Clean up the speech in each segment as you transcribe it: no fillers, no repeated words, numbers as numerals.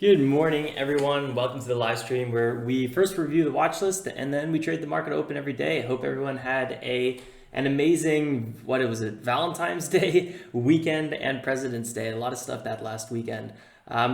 Good morning, everyone. Welcome to the live stream where we first review the watch list and then we trade the market open every day. I hope everyone had an amazing, Valentine's Day weekend and President's Day. A lot of stuff that last weekend.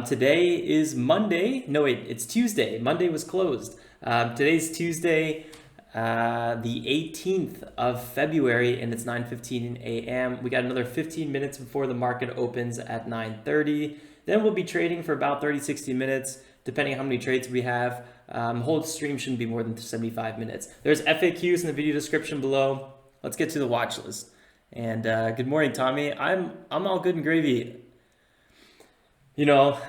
Today is Monday. No, wait, it's Tuesday. Monday was closed. Today's Tuesday, the 18th of February, and it's 9:15 a.m. We got another 15 minutes before the market opens at 9:30. Then we'll be trading for about 30-60 minutes, depending on how many trades we have. Whole stream shouldn't be more than 75 minutes. There's FAQs in the video description below. Let's get to the watch list. And good morning, Tommy. I'm all good and gravy. You know,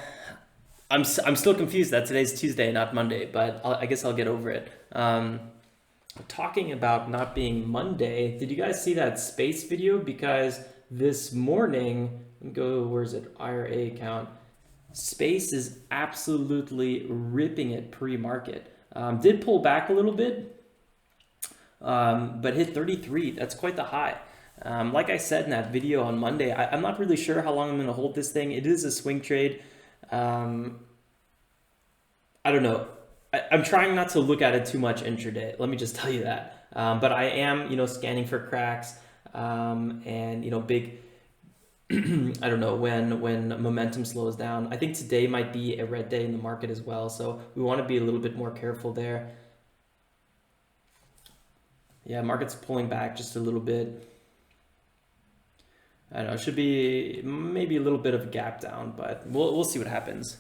I'm still confused that today's Tuesday, not Monday, but I guess I'll get over it. Talking about not being Monday, did you guys see that space video? Because this morning, let me go, where's it? IRA account. Space is absolutely ripping it pre-market. Did pull back a little bit, but hit 33. That's quite the high. Like I said in that video on Monday, I'm not really sure how long I'm going to hold this thing. It is a swing trade. I don't know. I'm trying not to look at it too much intraday. Let me just tell you that. But I am, scanning for cracks and, big. I don't know when momentum slows down. I think today might be a red day in the market as well, so we want to be a little bit more careful there. Yeah, market's pulling back just a little bit. I don't know, it should be maybe a little bit of a gap down, but we'll see what happens.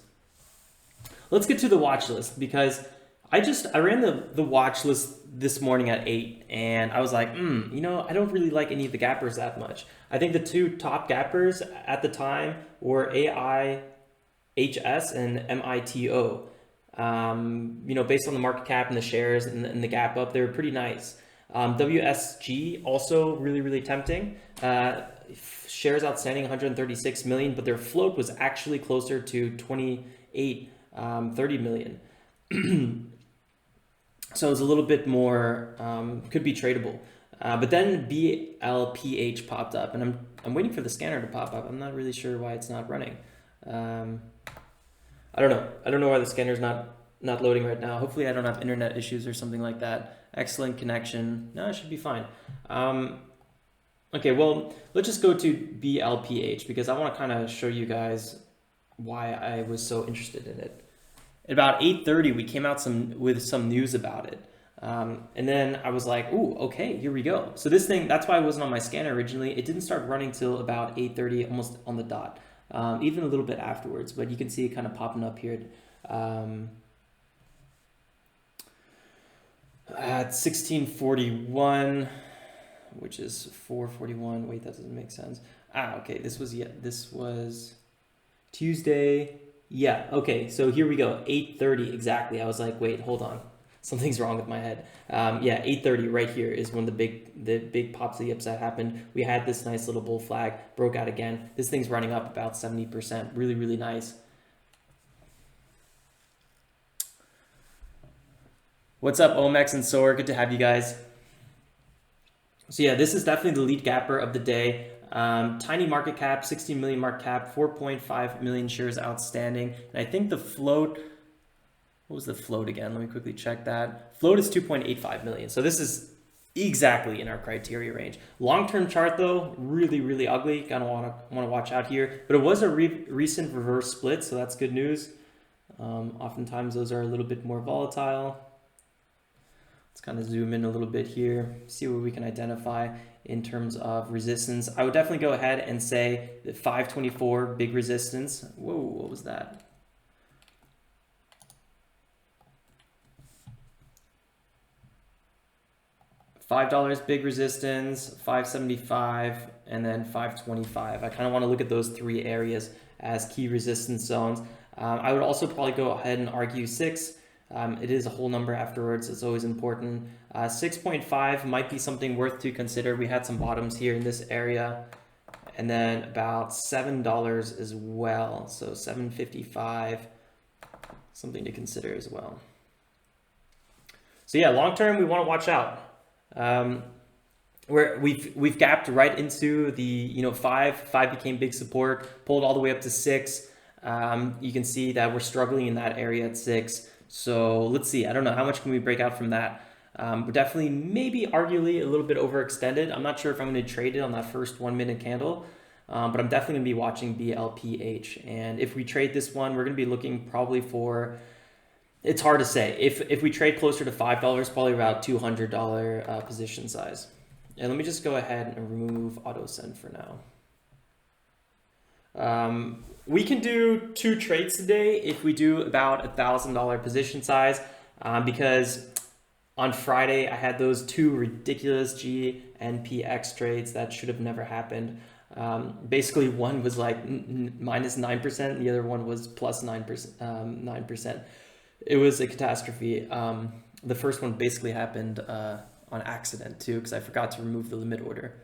Let's get to the watch list, because I ran the watch list this morning at 8, and I was like, I don't really like any of the gappers that much. I think the two top gappers at the time were AIHS and MITO. Based on the market cap and the shares and the gap up, they were pretty nice. WSG also really, really tempting. Shares outstanding 136 million, but their float was actually closer to 30 million. So it's a little bit more, could be tradable. But then BLPH popped up, and I'm waiting for the scanner to pop up. I'm not really sure why it's not running. I don't know. I don't know why the scanner's not loading right now. Hopefully I don't have internet issues or something like that. Excellent connection. No, it should be fine. Okay, well, let's just go to BLPH, because I want to kind of show you guys why I was so interested in it. At about 8:30, we came out with some news about it. And then I was like, ooh, okay, here we go. So this thing, that's why it wasn't on my scanner originally. It didn't start running till about 8:30, almost on the dot, even a little bit afterwards. But you can see it kind of popping up here at 16:41, which is 4:41. Wait, that doesn't make sense. Okay, this was Tuesday. Yeah, okay, so here we go, 8:30 exactly. I was like, wait, hold on. Something's wrong with my head. 8:30 right here is when the big pops to the upside happened. We had this nice little bull flag, broke out again. This thing's running up about 70%. Really, really nice. What's up, Omex and Soar? Good to have you guys. So yeah, this is definitely the lead gapper of the day. Tiny market cap, 16 million market cap, 4.5 million shares outstanding. And I think the float, what was the float again? Let me quickly check that. Float is 2.85 million. So this is exactly in our criteria range. Long-term chart though, really, really ugly. Kind of want to watch out here. But it was a recent reverse split, so that's good news. Oftentimes those are a little bit more volatile. Let's kind of zoom in a little bit here, see what we can identify in terms of resistance. I would definitely go ahead and say the 524 big resistance. Whoa, what was that? $5 big resistance, 575, and then 525. I kind of want to look at those three areas as key resistance zones. I would also probably go ahead and argue 6. It is a whole number afterwards. It's always important. 6.5 might be something worth to consider. We had some bottoms here in this area, and then about $7 as well. So 7.55, something to consider as well. So yeah, long term, we want to watch out. We've gapped right into the 5 became big support, pulled all the way up to 6. You can see that we're struggling in that area at 6. So let's see. I don't know how much can we break out from that. We're definitely maybe arguably a little bit overextended. I'm not sure if I'm going to trade it on that first 1 minute candle, but I'm definitely going to be watching BLPH. And if we trade this one, we're going to be looking probably for, it's hard to say. If we trade closer to $5, probably about $200 position size. And let me just go ahead and remove auto send for now. We can do 2 trades today if we do about $1,000 position size, because on Friday I had those 2 ridiculous GNPX trades that should have never happened. Basically one was like minus 9%, and the other one was plus 9%. It was a catastrophe. The first one basically happened on accident too, because I forgot to remove the limit order.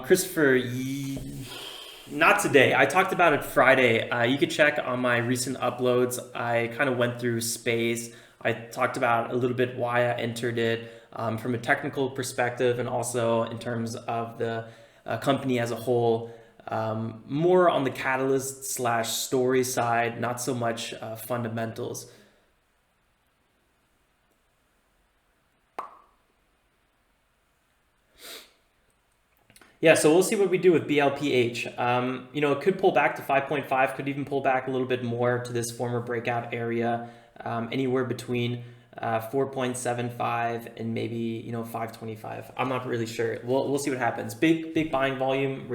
Christopher, not today. I talked about it Friday. You could check on my recent uploads. I kind of went through space. I talked about a little bit why I entered it from a technical perspective, and also in terms of the company as a whole. More on the catalyst / story side, not so much fundamentals. Yeah, so we'll see what we do with BLPH. You know, it could pull back to 5.5, could even pull back a little bit more to this former breakout area, anywhere between 4.75 and maybe, you know, 5.25. I'm not really sure. We'll see what happens. Big buying volume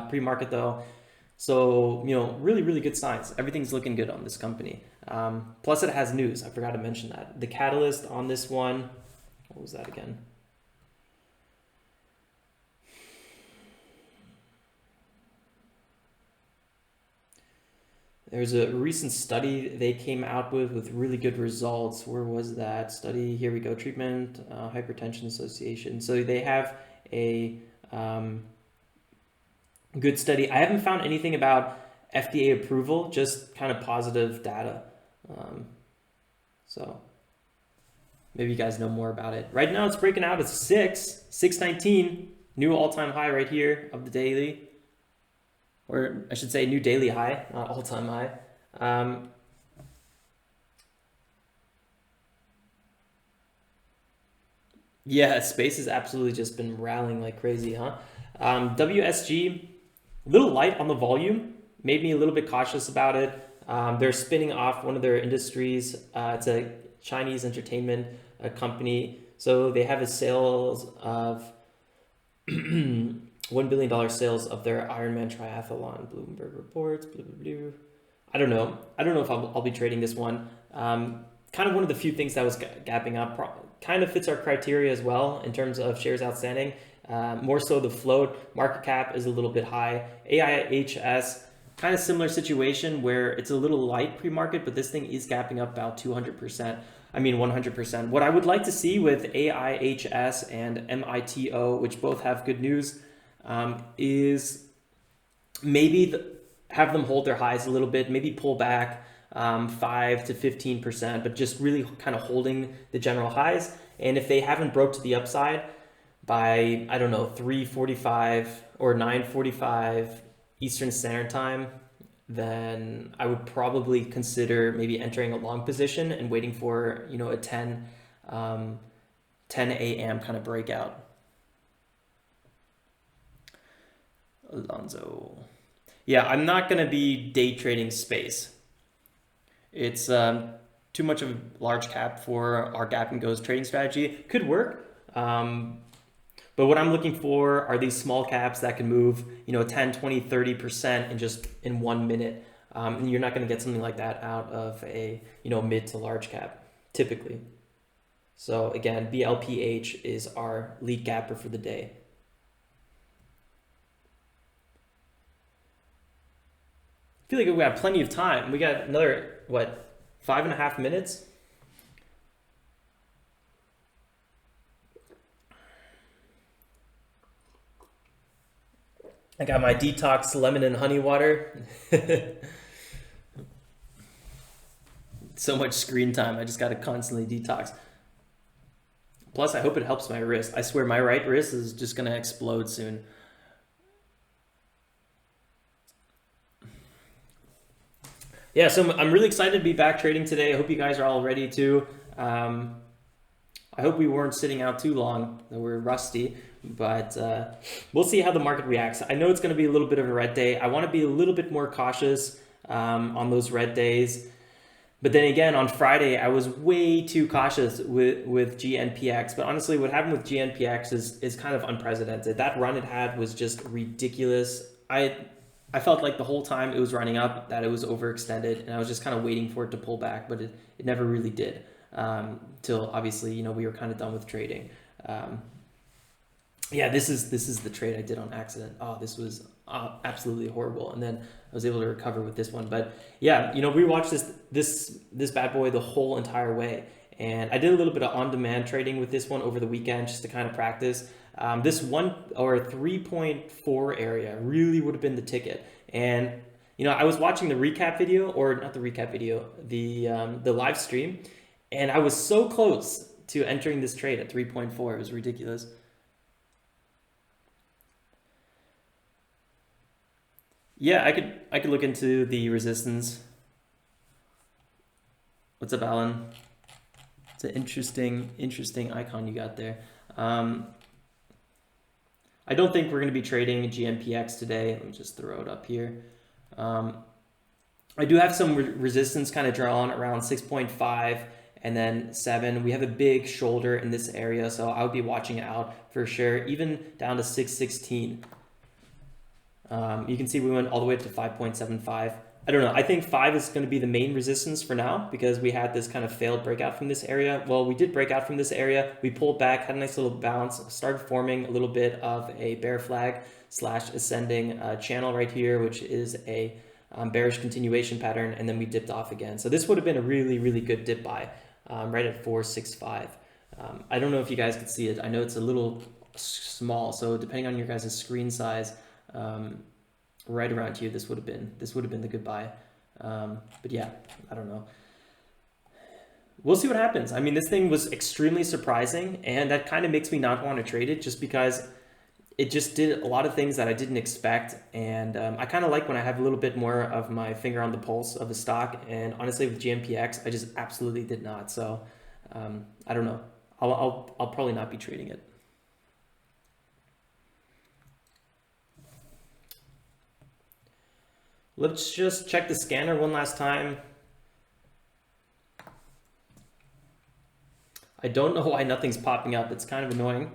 pre-market though. So, you know, really good signs. Everything's looking good on this company. Plus it has news. I forgot to mention that. The catalyst on this one, what was that again? There's a recent study they came out with really good results. Where was that study? Here we go. Treatment Hypertension Association. So they have a good study. I haven't found anything about FDA approval, just kind of positive data. So maybe you guys know more about it. Right now it's breaking out at 619, new all-time high right here of the daily. Or I should say new daily high, not all-time high. Yeah, space has absolutely just been rallying like crazy, huh? WSG, a little light on the volume, made me a little bit cautious about it. They're spinning off one of their industries. It's a Chinese entertainment company. So they have a sales of $1 billion sales of their Ironman triathlon. Bloomberg reports. Blah, blah, blah. I don't know if I'll be trading this one. Kind of one of the few things that was gapping up. Kind of fits our criteria as well in terms of shares outstanding. More so the float. Market cap is a little bit high. AIHS, kind of similar situation where it's a little light pre-market, but this thing is gapping up about 200%. I mean 100%. What I would like to see with AIHS and MITO, which both have good news, is maybe have them hold their highs a little bit, maybe pull back 5 to 15%, but just really kind of holding the general highs. And if they haven't broke to the upside by, I don't know, 3:45 or 9:45 Eastern Standard Time, then I would probably consider maybe entering a long position and waiting for, you know, a 10 a.m. kind of breakout. Alonzo. Yeah, I'm not going to be day trading space. It's too much of a large cap for our gap and goes trading strategy. Could work. But what I'm looking for are these small caps that can move, you know, 10, 20, 30% in 1 minute. And you're not going to get something like that out of a, you know, mid to large cap typically. So again, BLPH is our lead gapper for the day. I feel like we got plenty of time. We got another, what, 5.5 minutes? I got my detox lemon and honey water. So much screen time. I just got to constantly detox. Plus, I hope it helps my wrist. I swear my right wrist is just going to explode soon. Yeah, so I'm really excited to be back trading today. I hope you guys are all ready too. I hope we weren't sitting out too long, that we're rusty, but we'll see how the market reacts. I know it's going to be a little bit of a red day. I want to be a little bit more cautious on those red days. But then again, on Friday, I was way too cautious with GNPX. But honestly, what happened with GNPX is kind of unprecedented. That run it had was just ridiculous. I felt like the whole time it was running up that it was overextended, and I was just kind of waiting for it to pull back, but it never really did. Till obviously, you know, we were kind of done with trading. Yeah, this is the trade I did on accident. Oh, this was absolutely horrible. And then I was able to recover with this one. But yeah, you know, we watched this bad boy the whole entire way. And I did a little bit of on-demand trading with this one over the weekend just to kind of practice. This 1 or 3.4 area really would have been the ticket. And you know, I was watching the recap video, or not the recap video, the live stream, and I was so close to entering this trade at 3.4. It was ridiculous. Yeah, I could look into the resistance. What's up, Alan? It's an interesting icon you got there. I don't think we're going to be trading GMPX today. Let me just throw it up here. I do have some resistance kind of drawn around 6.5 and then 7. We have a big shoulder in this area, so I would be watching it out for sure, even down to 616. You can see we went all the way up to 5.75. I don't know. I think 5 is going to be the main resistance for now because we had this kind of failed breakout from this area. Well, we did break out from this area. We pulled back, had a nice little bounce, started forming a little bit of a bear flag / ascending channel right here, which is a bearish continuation pattern, and then we dipped off again. So this would have been a really good dip buy right at 465. I don't know if you guys could see it. I know it's a little small, so depending on your guys' screen size, right around here, this would have been the good buy. But yeah, I don't know. We'll see what happens. I mean, this thing was extremely surprising, and that kind of makes me not want to trade it just because it just did a lot of things that I didn't expect. And I kind of like when I have a little bit more of my finger on the pulse of a stock. And honestly, with GMPX, I just absolutely did not. So I don't know. I'll probably not be trading it. Let's just check the scanner one last time. I don't know why nothing's popping up. It's kind of annoying.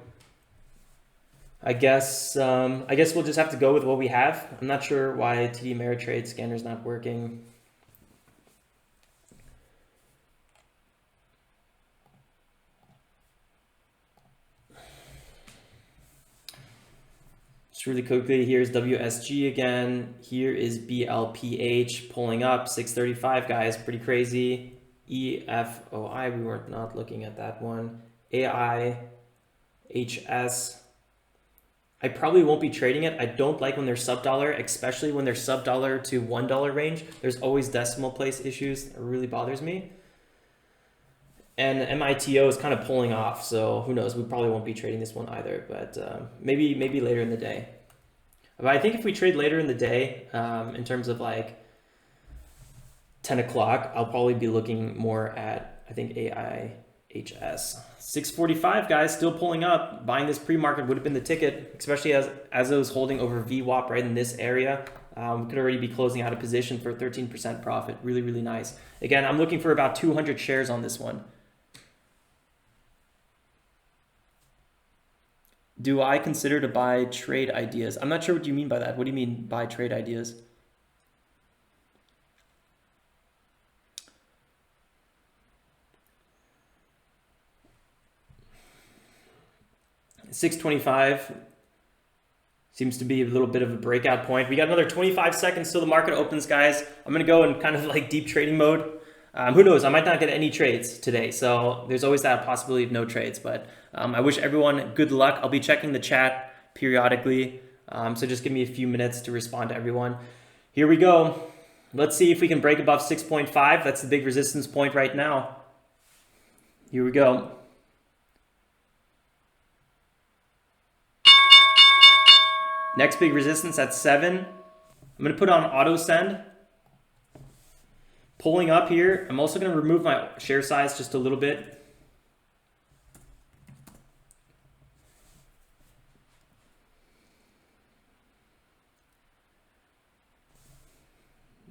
I guess we'll just have to go with what we have. I'm not sure why TD Ameritrade scanner's not working. Just really quickly, here's WSG again. Here is BLPH pulling up 635, guys. Pretty crazy. EFOI, we were not looking at that one. AIHS. I probably won't be trading it. I don't like when they're sub-dollar, especially when they're sub-dollar to $1 range. There's always decimal place issues. It really bothers me. And MITO is kind of pulling off, so who knows? We probably won't be trading this one either, but maybe later in the day. But I think if we trade later in the day, in terms of like 10 o'clock, I'll probably be looking more at, I think, AIHS. 645, guys, still pulling up. Buying this pre-market would have been the ticket, especially as it was holding over VWAP right in this area. We could already be closing out a position for 13% profit. Really nice. Again, I'm looking for about 200 shares on this one. Do I consider to buy trade ideas? I'm not sure what you mean by that. What do you mean buy trade ideas? $625 seems to be a little bit of a breakout point. We got another 25 seconds till the market opens, guys. I'm gonna go in kind of like deep trading mode. Who knows? I might not get any trades today, so there's always that possibility of no trades. But I wish everyone good luck. I'll be checking the chat periodically, so just give me a few minutes to respond to everyone. Here we go. Let's see if we can break above 6.5. That's the big resistance point right now. Here we go. Next big resistance at 7. I'm going to put on auto send. Pulling up here. I'm also going to remove my share size just a little bit.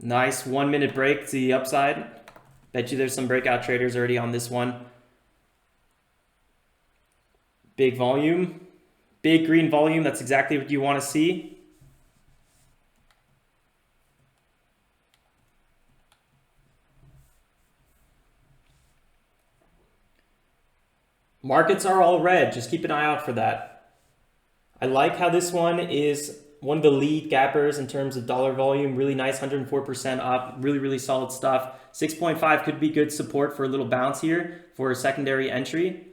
Nice 1 minute break to the upside. Bet you there's some breakout traders already on this one. Big volume, big green volume. That's exactly what you want to see. Markets are all red. Just keep an eye out for that. I like how this one is one of the lead gappers in terms of dollar volume. Really nice, 104% up. Really, really solid stuff. 6.5 could be good support for a little bounce here for a secondary entry.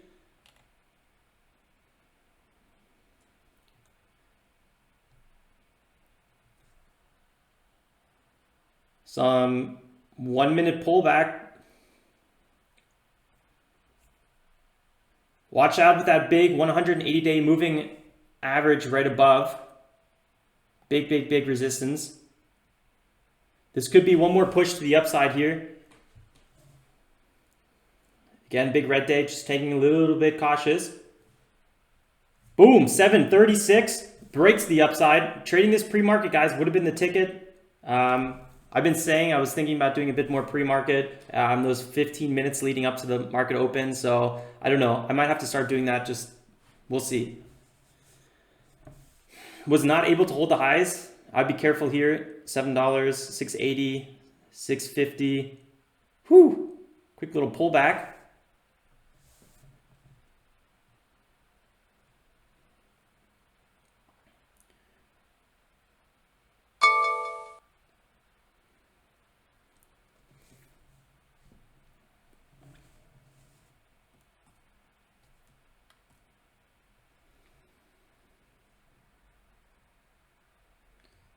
Some 1 minute pullback. Watch out with that big 180-day moving average right above. Big, big, big resistance. This could be one more push to the upside here. Again, big red day, just taking a little bit cautious. Boom, 736, breaks the upside. Trading this pre-market, guys, would have been the ticket. I've been saying I was thinking about doing a bit more pre-market, those 15 minutes leading up to the market open. So I don't know. I might have to start doing that. Just we'll see. Was not able to hold the highs. I'd be careful here. $7, $6.80, $6.50. Whew. Quick little pullback.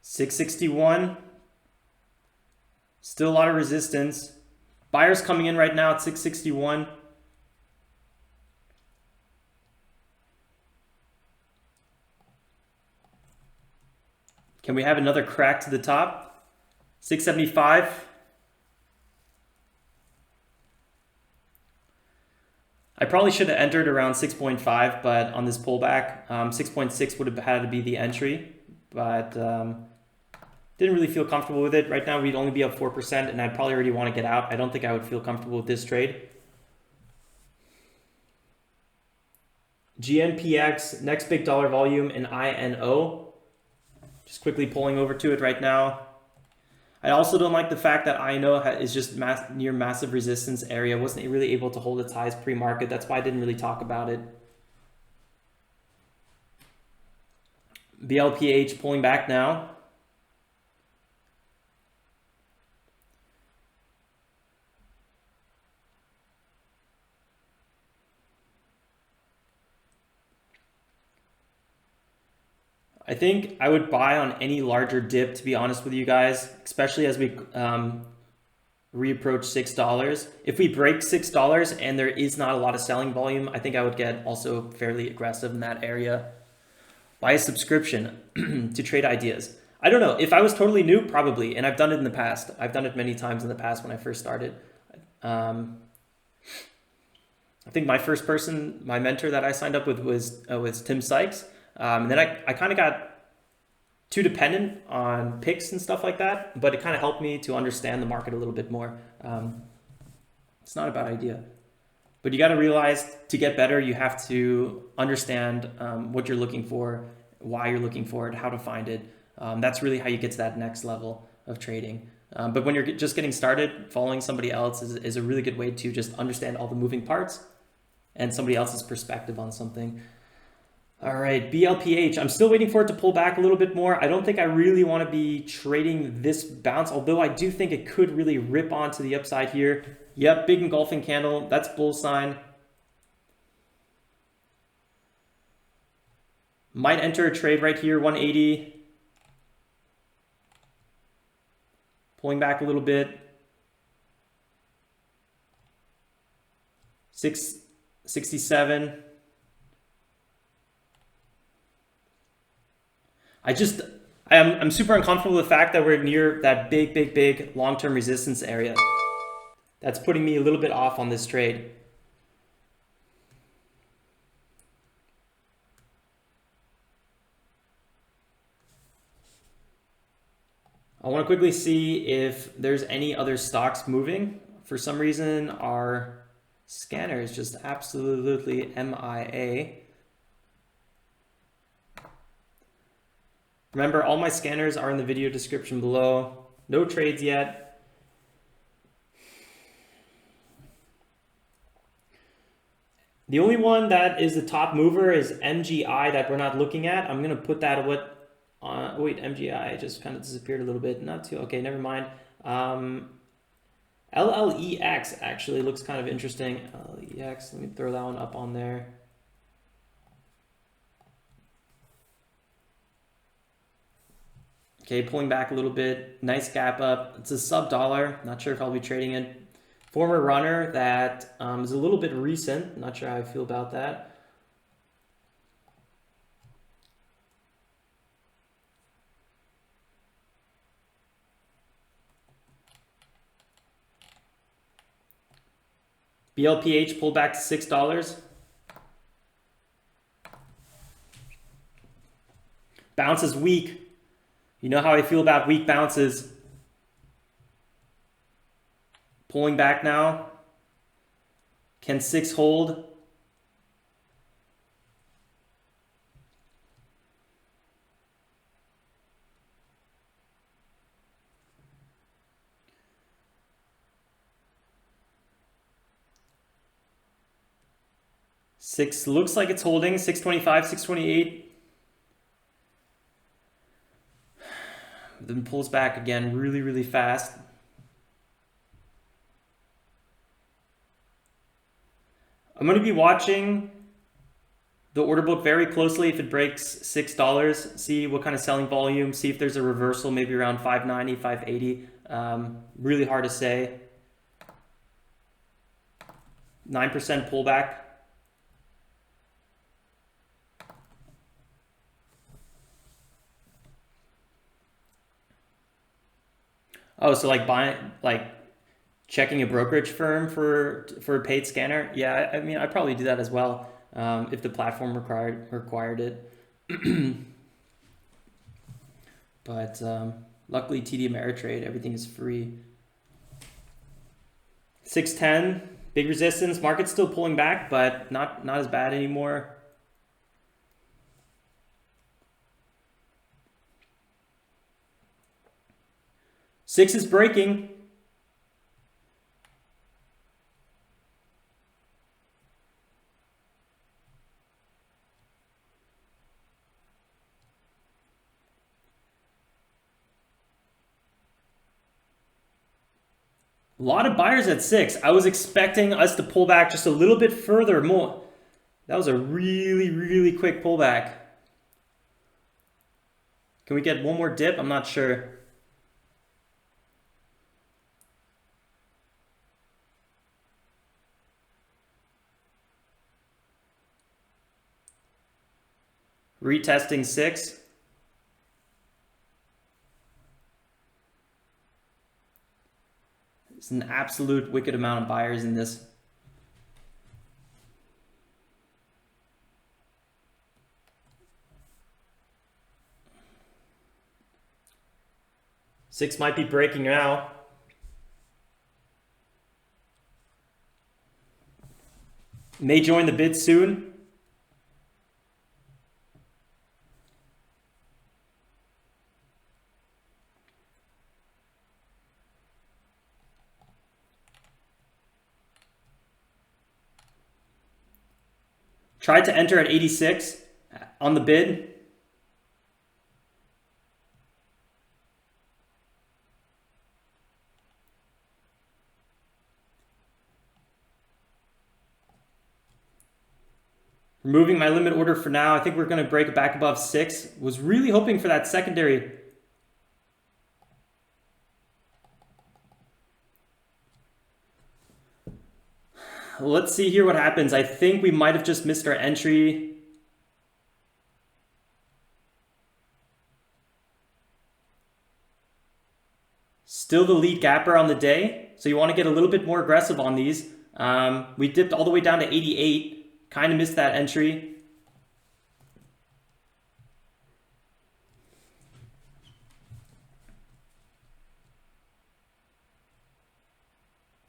$6.61. Still a lot of resistance. Buyers coming in right now at $6.61. Can we have another crack to the top? $6.75. I probably should have entered around 6.5, but on this pullback, 6.6 would have had to be the entry, but didn't really feel comfortable with it. Right now, we'd only be up 4%, and I'd probably already want to get out. I don't think I would feel comfortable with this trade. GNPX, next big dollar volume in INO. Just quickly pulling over to it right now. I also don't like the fact that INO is just near massive resistance area. Wasn't really able to hold its highs pre-market. That's why I didn't really talk about it. BLPH pulling back now. I think I would buy on any larger dip, to be honest with you guys, especially as we reapproach $6. If we break $6 and there is not a lot of selling volume, I think I would get also fairly aggressive in that area. Buy a subscription to trade ideas. I don't know. If I was totally new, probably, and I've done it in the past. I've done it many times in the past when I first started. I think my first person, my mentor that I signed up with was Tim Sykes. And then I kind of got too dependent on picks and stuff like that, but it kind of helped me to understand the market a little bit more. It's not a bad idea, but you got to realize to get better, you have to understand what you're looking for, why you're looking for it, how to find it. That's really how you get to that next level of trading. But when you're just getting started, following somebody else is a really good way to just understand all the moving parts and somebody else's perspective on something. All right, BLPH. I'm still waiting for it to pull back a little bit more. I don't think I really want to be trading this bounce, although I do think it could really rip onto the upside here. Yep, big engulfing candle. That's bull sign. Might enter a trade right here, 180. Pulling back a little bit. 667. I'm super uncomfortable with the fact that we're near that big long-term resistance area. that's putting me a little bit off on this trade. I want to quickly see if there's any other stocks moving. For some reason, our scanner is just absolutely MIA. Remember, all my scanners are in the video description below. No trades yet. The only one that is the top mover is MGI that we're not looking at. I'm going to put that wait, MGI just kind of disappeared a little bit. Not too, okay, never mind. LLEX actually looks kind of interesting. LLEX, let me throw that one up on there. Okay, pulling back a little bit. Nice gap up. It's a sub dollar. Not sure if I'll be trading it. Former runner that is a little bit recent. Not sure how I feel about that. BLPH pulled back to $6. Bounce is weak. You know how I feel about weak bounces. Pulling back now. Can 6 hold? Six looks like it's holding. 625, 628. Then pulls back again really, really fast. I'm going to be watching the order book very closely if it breaks $6. See what kind of selling volume. See if there's a reversal, maybe around 590, 580. Really hard to say. 9% pullback. Oh, so like buying, like checking a brokerage firm for a paid scanner? Yeah, I mean, I'd probably do that as well if the platform required it. But luckily, TD Ameritrade, everything is free. 610, big resistance. Market's still pulling back, but not as bad anymore. Six is breaking. A lot of buyers at 6. I was expecting us to pull back just a little bit further more. That was a really, really quick pullback. Can we get one more dip? I'm not sure. Retesting 6. It's an absolute wicked amount of buyers in this. Six might be breaking now. May join the bid soon. Tried to enter at 86 on the bid. Removing my limit order for now. I think we're going to break it back above 6. Was really hoping for that secondary. Let's see here what happens. I think we might have just missed our entry. Still the lead gapper on the day. So you want to get a little bit more aggressive on these. We dipped all the way down to 88, kind of missed that entry.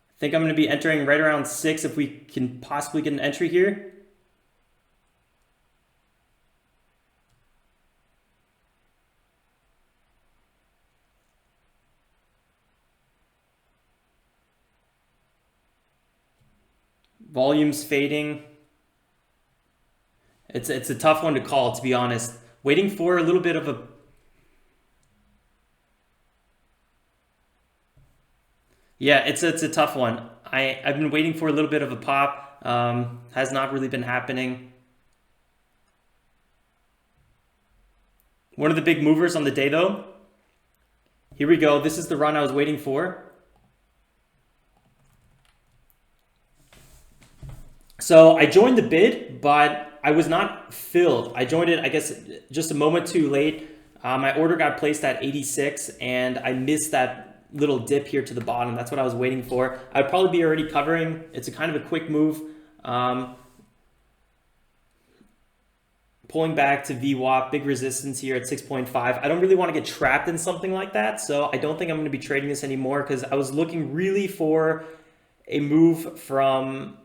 I think I'm going to be entering right around 6 if we can possibly get an entry here. Volume's fading. It's a tough one to call, to be honest. Waiting for a little bit of a... Yeah, it's a tough one. I've been waiting for a little bit of a pop. Has not really been happening. One of the big movers on the day, though. Here we go. This is the run I was waiting for. So I joined the bid, but I was not filled. I joined it, I guess, just a moment too late. My order got placed at 86, and I missed that little dip here to the bottom. That's what I was waiting for. I'd probably be already covering. It's a kind of a quick move. Pulling back to VWAP, big resistance here at 6.5. I don't really want to get trapped in something like that, so I don't think I'm going to be trading this anymore because I was looking really for a move from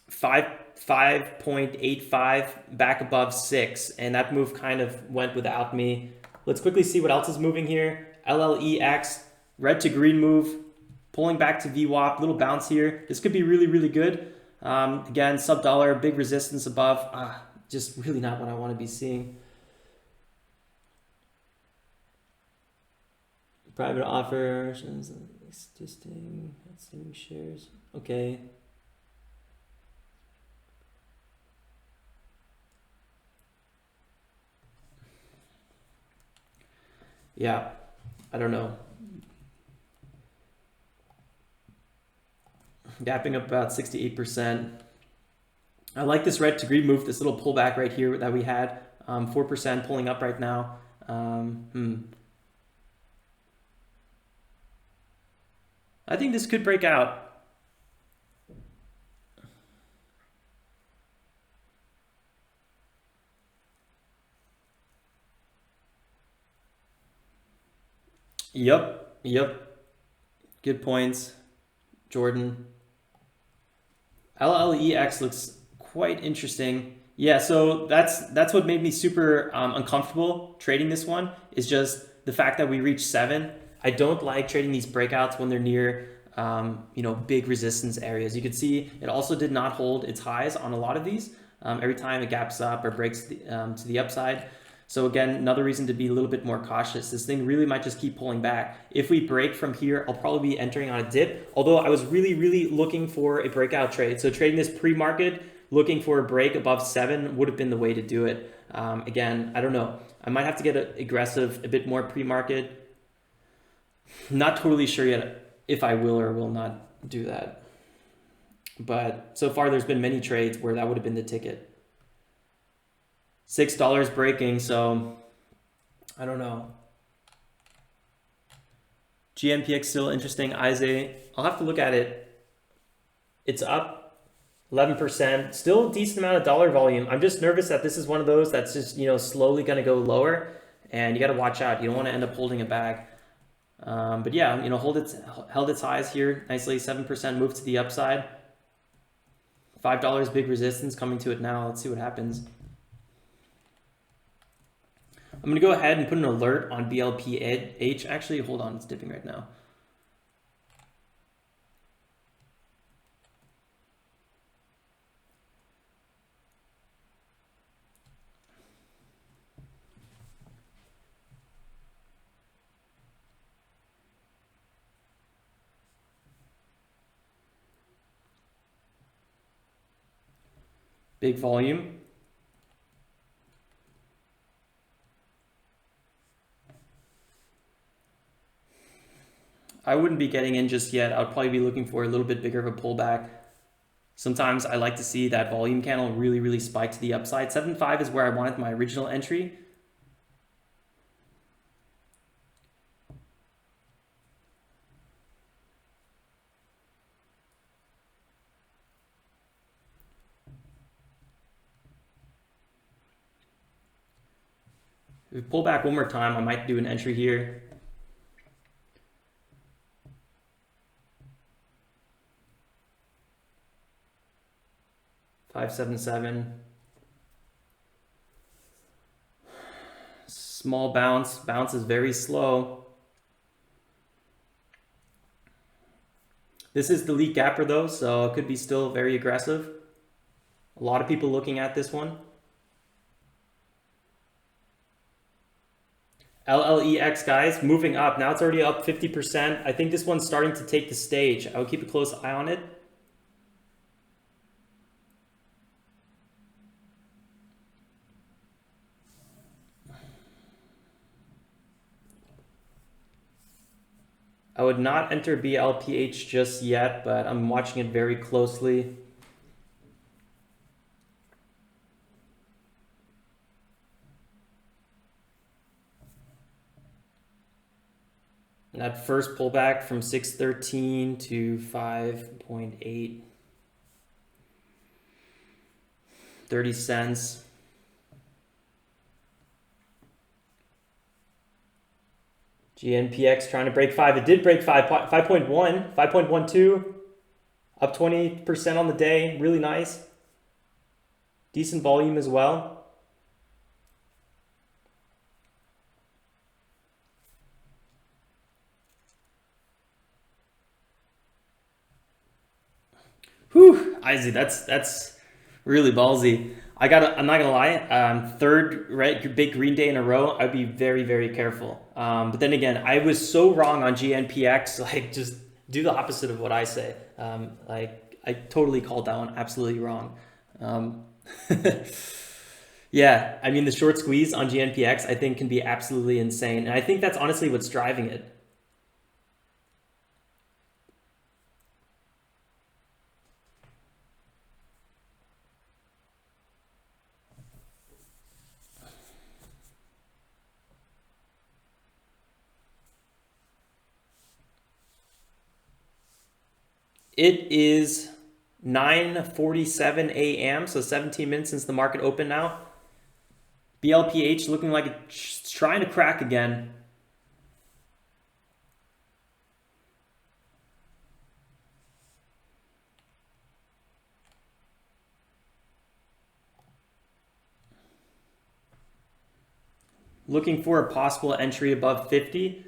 5.85 back above 6, and that move kind of went without me. Let's quickly see what else is moving here. LLEX, red to green move, pulling back to VWAP, little bounce here. This could be really, really good. Again, sub dollar, big resistance above. Just really not what I want to be seeing. Private offer, existing shares. Okay. Yeah, I don't know. Gapping up about 68%. I like this red to green move, this little pullback right here that we had. 4% pulling up right now. I think this could break out. Yep. Good points, Jordan. LLEX looks quite interesting. Yeah, so that's what made me super uncomfortable trading this one, is just the fact that we reached 7. I don't like trading these breakouts when they're near big resistance areas. You can see it also did not hold its highs on a lot of these. Every time it gaps up or breaks to the upside. So again, another reason to be a little bit more cautious. This thing really might just keep pulling back. If we break from here, I'll probably be entering on a dip. Although I was really, really looking for a breakout trade. So trading this pre-market, looking for a break above 7 would have been the way to do it. Again, I don't know. I might have to get aggressive, a bit more pre-market. Not totally sure yet if I will or will not do that. But so far, there's been many trades where that would have been the ticket. $6 breaking, so I don't know. GMPX still interesting. IZA, I'll have to look at it. It's up 11%. Still a decent amount of dollar volume. I'm just nervous that this is one of those that's just slowly going to go lower, and you got to watch out. You don't want to end up holding it back. But yeah, held its highs here nicely. 7% move to the upside. $5 big resistance coming to it now. Let's see what happens. I'm going to go ahead and put an alert on BLPH. Actually, hold on. It's dipping right now. Big volume. I wouldn't be getting in just yet. I would probably be looking for a little bit bigger of a pullback. Sometimes I like to see that volume candle really, really spike to the upside. 7.5 is where I wanted my original entry. If we pull back one more time, I might do an entry here. $577. Small bounce. Bounce is very slow. This is the lead gapper though, so it could be still very aggressive. A lot of people looking at this one. LLEX, guys, moving up. Now it's already up 50%. I think this one's starting to take the stage. I would keep a close eye on it. I would not enter BLPH just yet, but I'm watching it very closely. That first pullback from 613 to 5.8, 30 cents. GNPX trying to break 5. It did break 5.1, 5.12, up 20% on the day. Really nice. Decent volume as well. Whew, Izzy, that's really ballsy. I'm not gonna lie, third big green day in a row, I'd be very, very careful. But then again, I was so wrong on GNPX, like just do the opposite of what I say. Like I totally called that one absolutely wrong. Yeah, I mean the short squeeze on GNPX I think can be absolutely insane. And I think that's honestly what's driving it. It is 9:47 a.m., so 17 minutes since the market opened now. BLPH looking like it's trying to crack again. Looking for a possible entry above 50.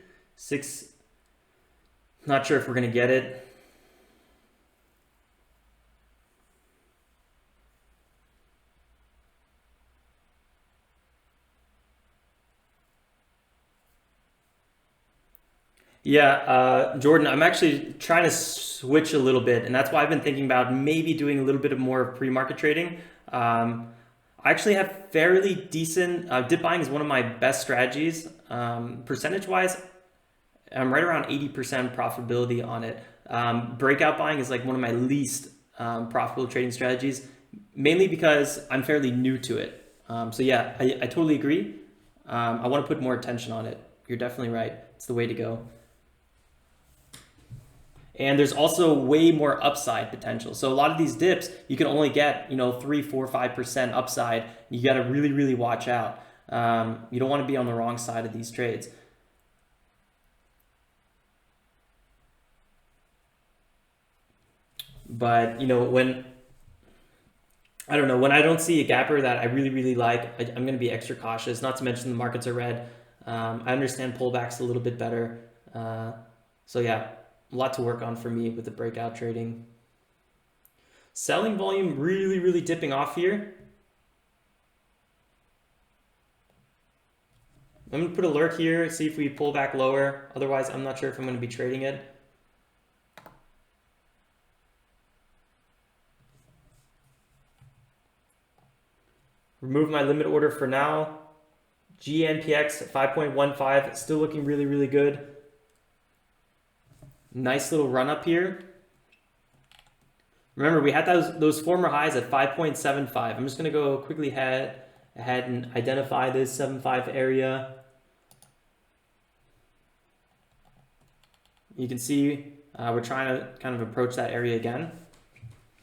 Not sure if we're going to get it. Yeah, Jordan, I'm actually trying to switch a little bit, and that's why I've been thinking about maybe doing a little bit of more pre-market trading. I actually have fairly decent, dip buying is one of my best strategies. Percentage-wise, I'm right around 80% profitability on it. Breakout buying is like one of my least profitable trading strategies, mainly because I'm fairly new to it. So yeah, I totally agree. I want to put more attention on it. You're definitely right. It's the way to go. And there's also way more upside potential. So a lot of these dips, you can only get, 3, 4, 5% upside. You got to really, really watch out. You don't want to be on the wrong side of these trades. But, when I don't see a gapper that I really, really like, I'm going to be extra cautious, not to mention the markets are red. I understand pullbacks a little bit better. So yeah, a lot to work on for me with the breakout trading. Selling volume really, really dipping off here. I'm going to put alert here, see if we pull back lower. Otherwise, I'm not sure if I'm going to be trading it. Remove my limit order for now. GNPX 5.15, still looking really, really good. Nice little run up here. Remember, we had those former highs at 5.75. I'm just going to go quickly ahead and identify this 7.5 area. You can see we're trying to kind of approach that area again.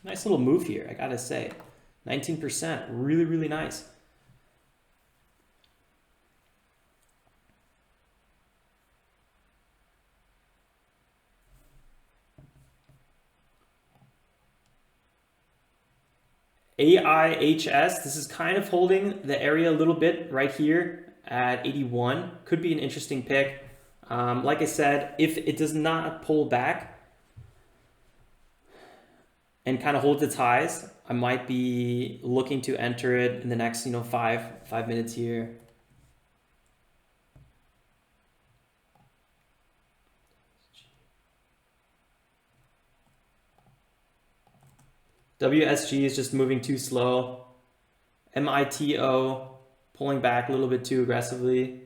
Nice little move here, I gotta say. 19%, really, really nice. AIHS, this is kind of holding the area a little bit right here at 81. Could be an interesting pick. Like I said, if it does not pull back and kind of hold its highs, I might be looking to enter it in the next, five minutes here. WSG is just moving too slow. MITO pulling back a little bit too aggressively.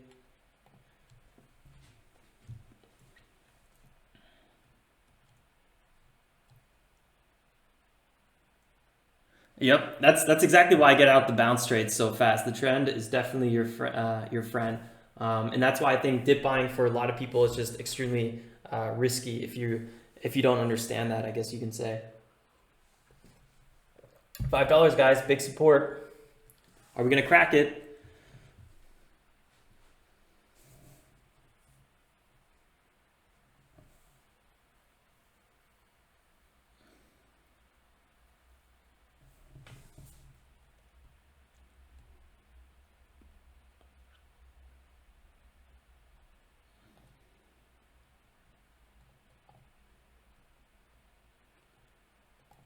Yep, that's exactly why I get out the bounce trades so fast. The trend is definitely your friend, and that's why I think dip buying for a lot of people is just extremely risky if you don't understand that, I guess you can say. $5, guys, big support. Are we gonna crack it?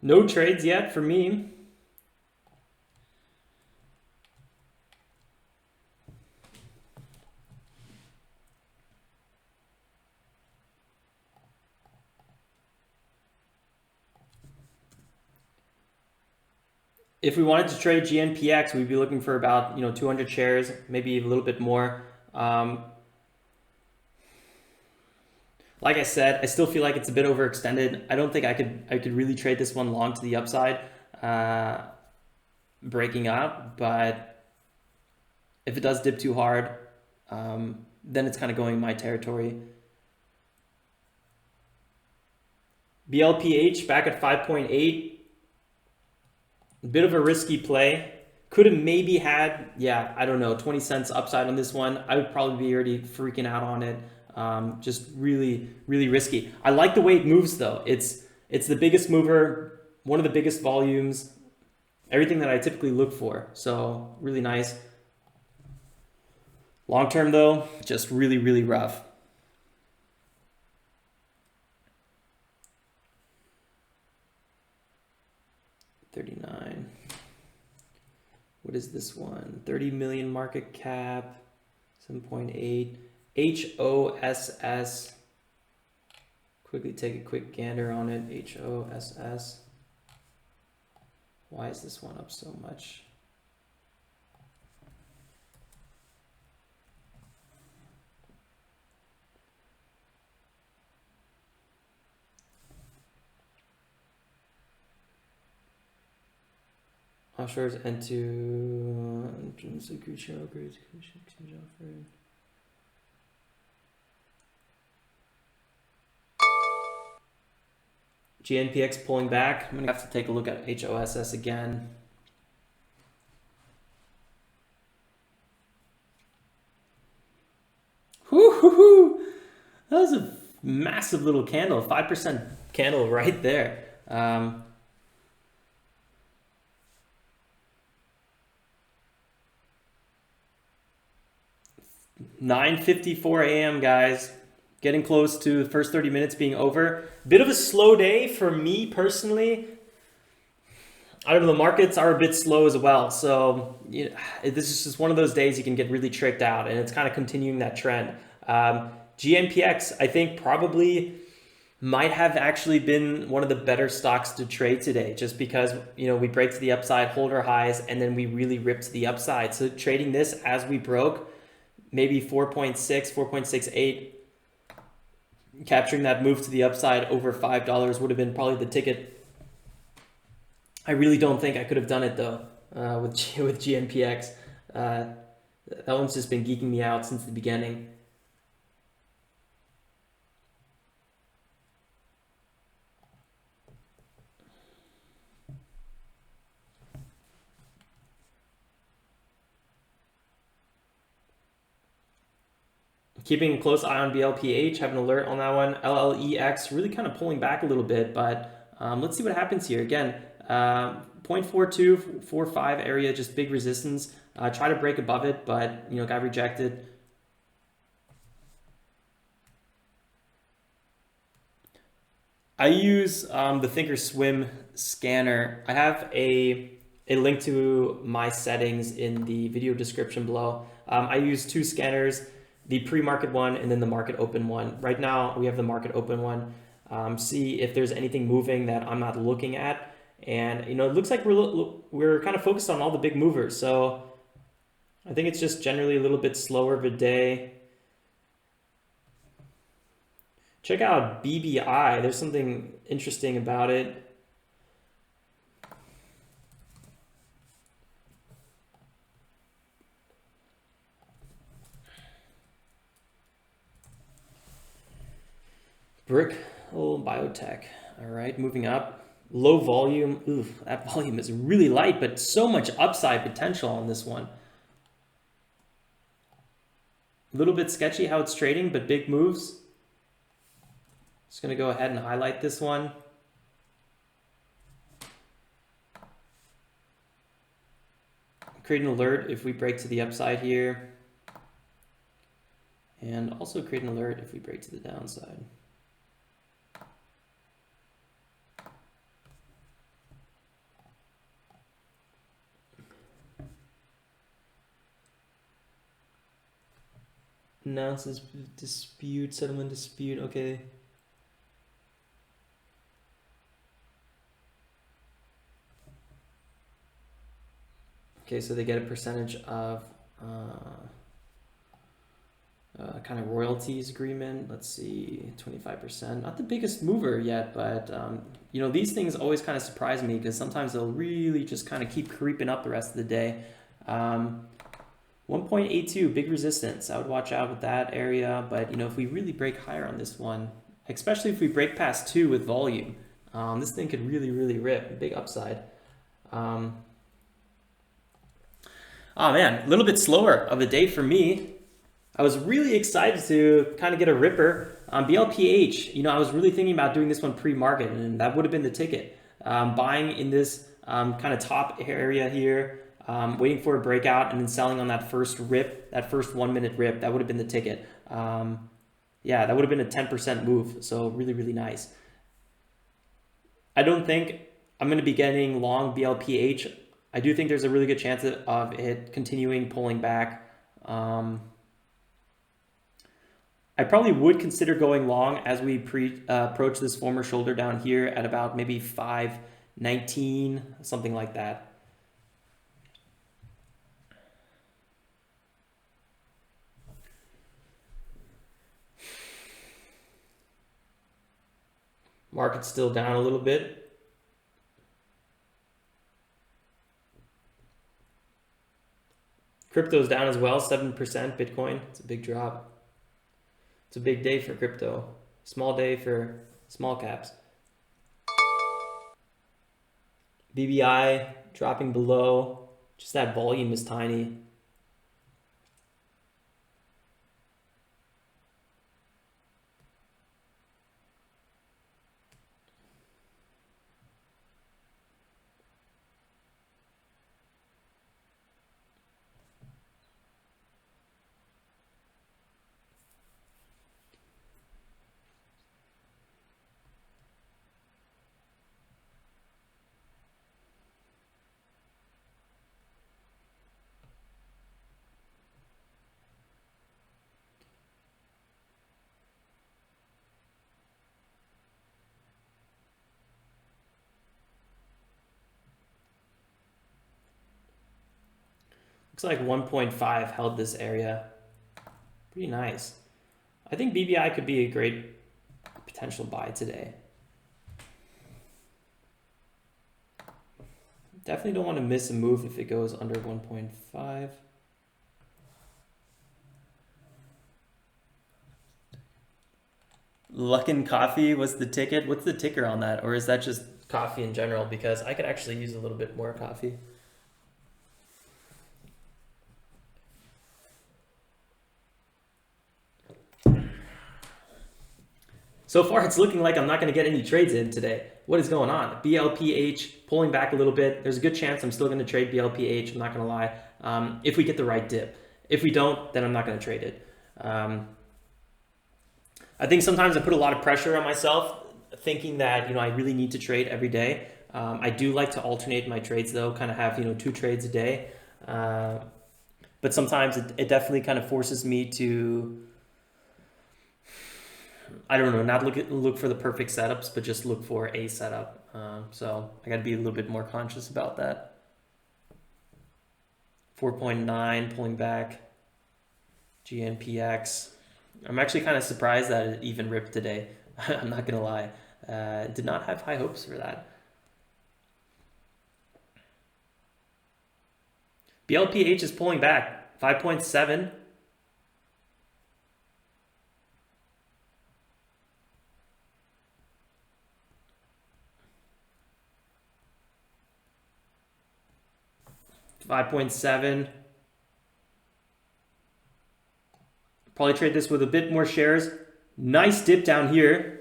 No trades yet for me. If we wanted to trade GNPX, we'd be looking for about 200 shares, maybe a little bit more. Like I said, I still feel like it's a bit overextended. I don't think I could really trade this one long to the upside, breaking up. But if it does dip too hard, then it's kind of going in my territory. BLPH back at 5.8. A bit of a risky play. Could have maybe had, I don't know, 20 cents upside on this one. I would probably be already freaking out on it. Just really, really risky. I like the way it moves though. It's the biggest mover, one of the biggest volumes, everything that I typically look for. So really nice. Long term though, just really, really rough. $39. What is this one? 30 million market cap, 7.8. HOSS. Quickly take a quick gander on it. HOSS. Why is this one up so much? Offshores into exchange offer. GNPX pulling back. I'm gonna have to take a look at HOSS again. Whoo! That was a massive little candle, 5% candle right there. 9:54 a.m. guys. Getting close to the first 30 minutes being over. Bit of a slow day for me personally. I don't know, the markets are a bit slow as well. So this is just one of those days you can get really tricked out, and it's kind of continuing that trend. GNPX, I think probably might have actually been one of the better stocks to trade today, just because we break to the upside, hold our highs, and then we really rip to the upside. So trading this as we broke, maybe 4.6, 4.68, capturing that move to the upside over $5 would have been probably the ticket. I really don't think I could have done it though with GNPX. That one's just been geeking me out since the beginning. Keeping a close eye on BLPH, have an alert on that one. LLEX really kind of pulling back a little bit, but let's see what happens here. Again, 0.4245 area, just big resistance. Try to break above it, but you know, got rejected. I use the ThinkorSwim scanner. I have a link to my settings in the video description below. I use two scanners, the pre-market one and then the market open one. Right now we have the market open one. See if there's anything moving that I'm not looking at. And you know, it looks like we're kind of focused on all the big movers. So I think it's just generally a little bit slower of a day. Check out BBI. There's something interesting about it. Brick biotech. All right, moving up. Low volume. Ooh, that volume is really light, but so much upside potential on this one. A little bit sketchy how it's trading, but big moves. Just going to go ahead and highlight this one. Create an alert if we break to the upside here. And also create an alert if we break to the downside. Announces dispute, settlement dispute, okay. Okay, so they get a percentage of kind of royalties agreement. Let's see, 25%. Not the biggest mover yet, but you know, these things always kind of surprise me because sometimes they'll really just kind of keep creeping up the rest of the day. 1.82, big resistance. I would watch out with that area, but you know, if we really break higher on this one, especially if we break past 2 with volume, this thing could really, really rip. Big upside. Oh man, a little bit slower of a day for me. I was really excited to kind of get a ripper. BLPH, you know, I was really thinking about doing this one pre-market, and that would have been the ticket. Buying in this kind of top area here, waiting for a breakout, and then selling on that first rip, that first 1 minute rip. That would have been the ticket. Yeah, that would have been a 10% move. So really, really nice. I don't think I'm going to be getting long BLPH. I do think there's a really good chance of it continuing pulling back. I probably would consider going long as we approach this former shoulder down here at about maybe 519, something like that. Market's still down a little bit. Crypto's down as well, 7%. Bitcoin, it's a big drop. It's a big day for crypto. Small day for small caps. BBI dropping below. Just that volume is tiny. Looks like 1.5 held this area. Pretty nice. I think BBI could be a great potential buy today. Definitely don't want to miss a move if it goes under 1.5. Luckin Coffee was the ticket. What's the ticker on that? Or is that just coffee in general? Because I could actually use a little bit more coffee. So far, it's looking like I'm not going to get any trades in today. What is going on? BLPH pulling back a little bit. There's a good chance I'm still going to trade BLPH. I'm not going to lie. If we get the right dip. If we don't, then I'm not going to trade it. I think sometimes I put a lot of pressure on myself, thinking that I really need to trade every day. I do like to alternate my trades though, kind of have 2 trades a day. But sometimes it definitely kind of forces me to, I don't know, not look for the perfect setups, but just look for a setup. So I got to be a little bit more conscious about that. 4.9 pulling back. GNPX. I'm actually kind of surprised that it even ripped today. I'm not gonna lie. Did not have high hopes for that. BLPH is pulling back. 5.7. Probably trade this with a bit more shares. Nice dip down here.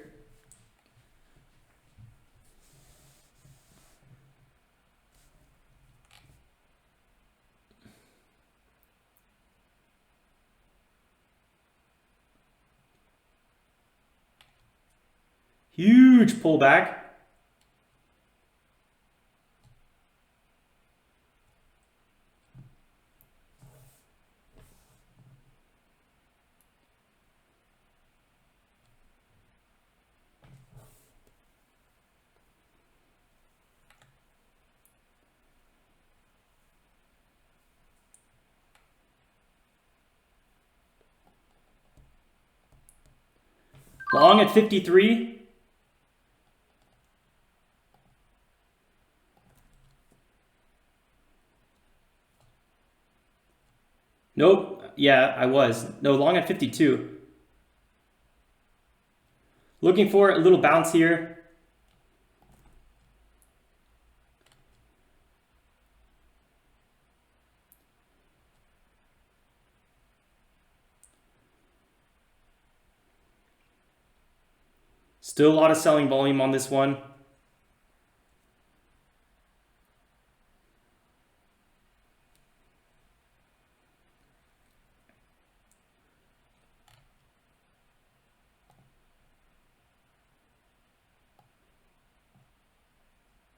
Huge pullback. Long at 53. Nope. Yeah, I was. No, long at 52. Looking for a little bounce here. Still a lot of selling volume on this one.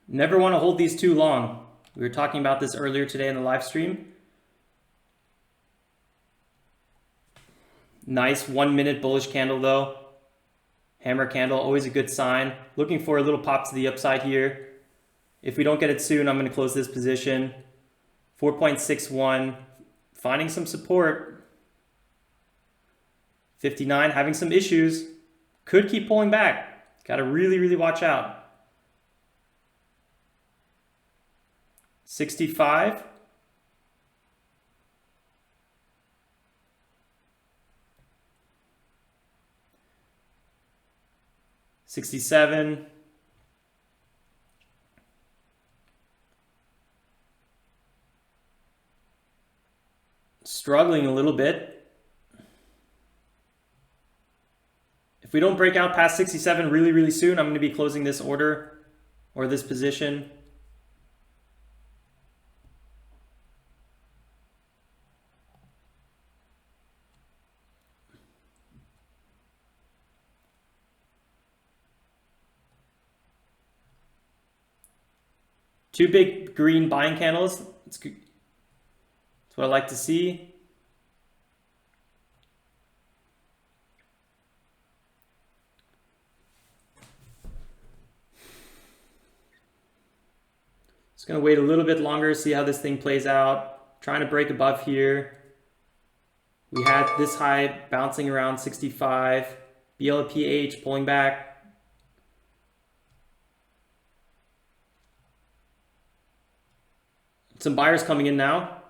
Never want to hold these too long. We were talking about this earlier today in the live stream. Nice 1 minute bullish candle though. Hammer candle, always a good sign. Looking for a little pop to the upside here. If we don't get it soon, I'm going to close this position. 4.61, finding some support. 59, having some issues. Could keep pulling back. Got to really, really watch out. 65. $67. Struggling a little bit. If we don't break out past 67 really, really soon, I'm going to be closing this order or this position. Two big green buying candles. That's what I like to see. Just gonna wait a little bit longer, see how this thing plays out. Trying to break above here. We had this high bouncing around 65. BLPH pulling back. Some buyers coming in now.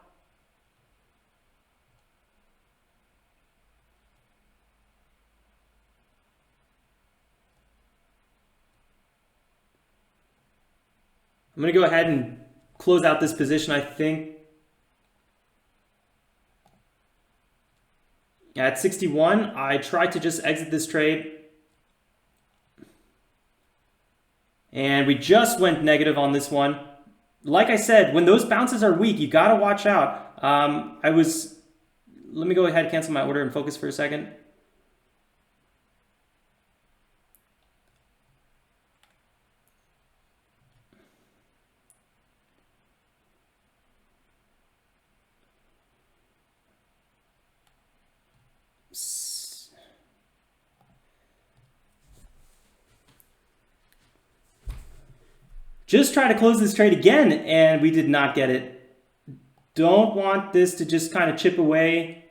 I'm going to go ahead and close out this position, I think. At 61, I tried to just exit this trade. And we just went negative on this one. Like I said, when those bounces are weak, you got to watch out. Let me go ahead and cancel my order and focus for a second. Just try to close this trade again, and we did not get it. Don't want this to just kind of chip away.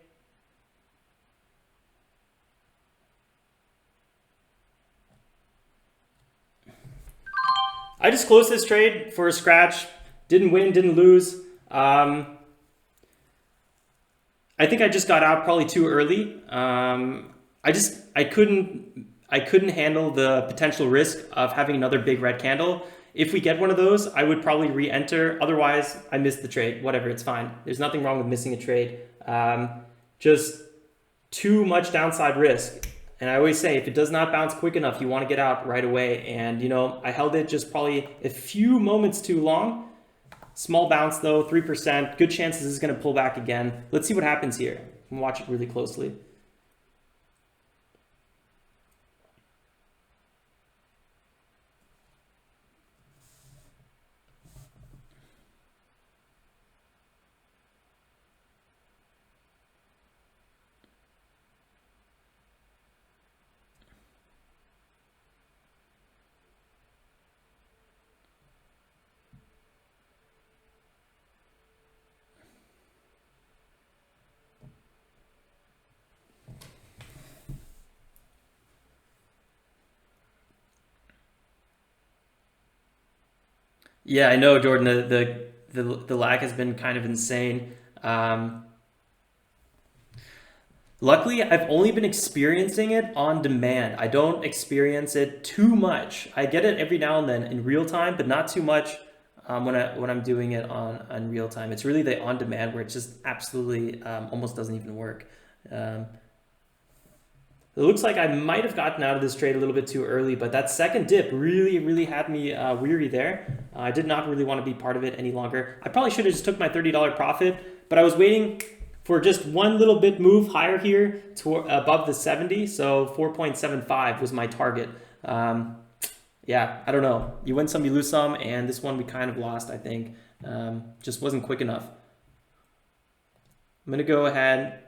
I just closed this trade for a scratch. Didn't win, didn't lose. I think I just got out probably too early. I couldn't handle the potential risk of having another big red candle. If we get one of those, I would probably re-enter. Otherwise, I missed the trade. Whatever, it's fine. There's nothing wrong with missing a trade. Just too much downside risk. And I always say, if it does not bounce quick enough, you want to get out right away. And, you know, I held it just probably a few moments too long. Small bounce, though, 3%. Good chances it's going to pull back again. Let's see what happens here. Watch it really closely. Yeah, I know, Jordan. The lag has been kind of insane. Luckily, I've only been experiencing it on demand. I don't experience it too much. I get it every now and then in real time, but not too much when I'm doing it on real time. It's really the on demand where it just absolutely almost doesn't even work. It looks like I might have gotten out of this trade a little bit too early, but that second dip really had me weary there. I did not really want to be part of it any longer. I probably should have just took my $30 profit, but I was waiting for just one little bit move higher here to above the 70. So 4.75 was my target. Yeah, I don't know. You win some, you lose some, and this one we kind of lost, I think. Just wasn't quick enough. I'm going to go ahead,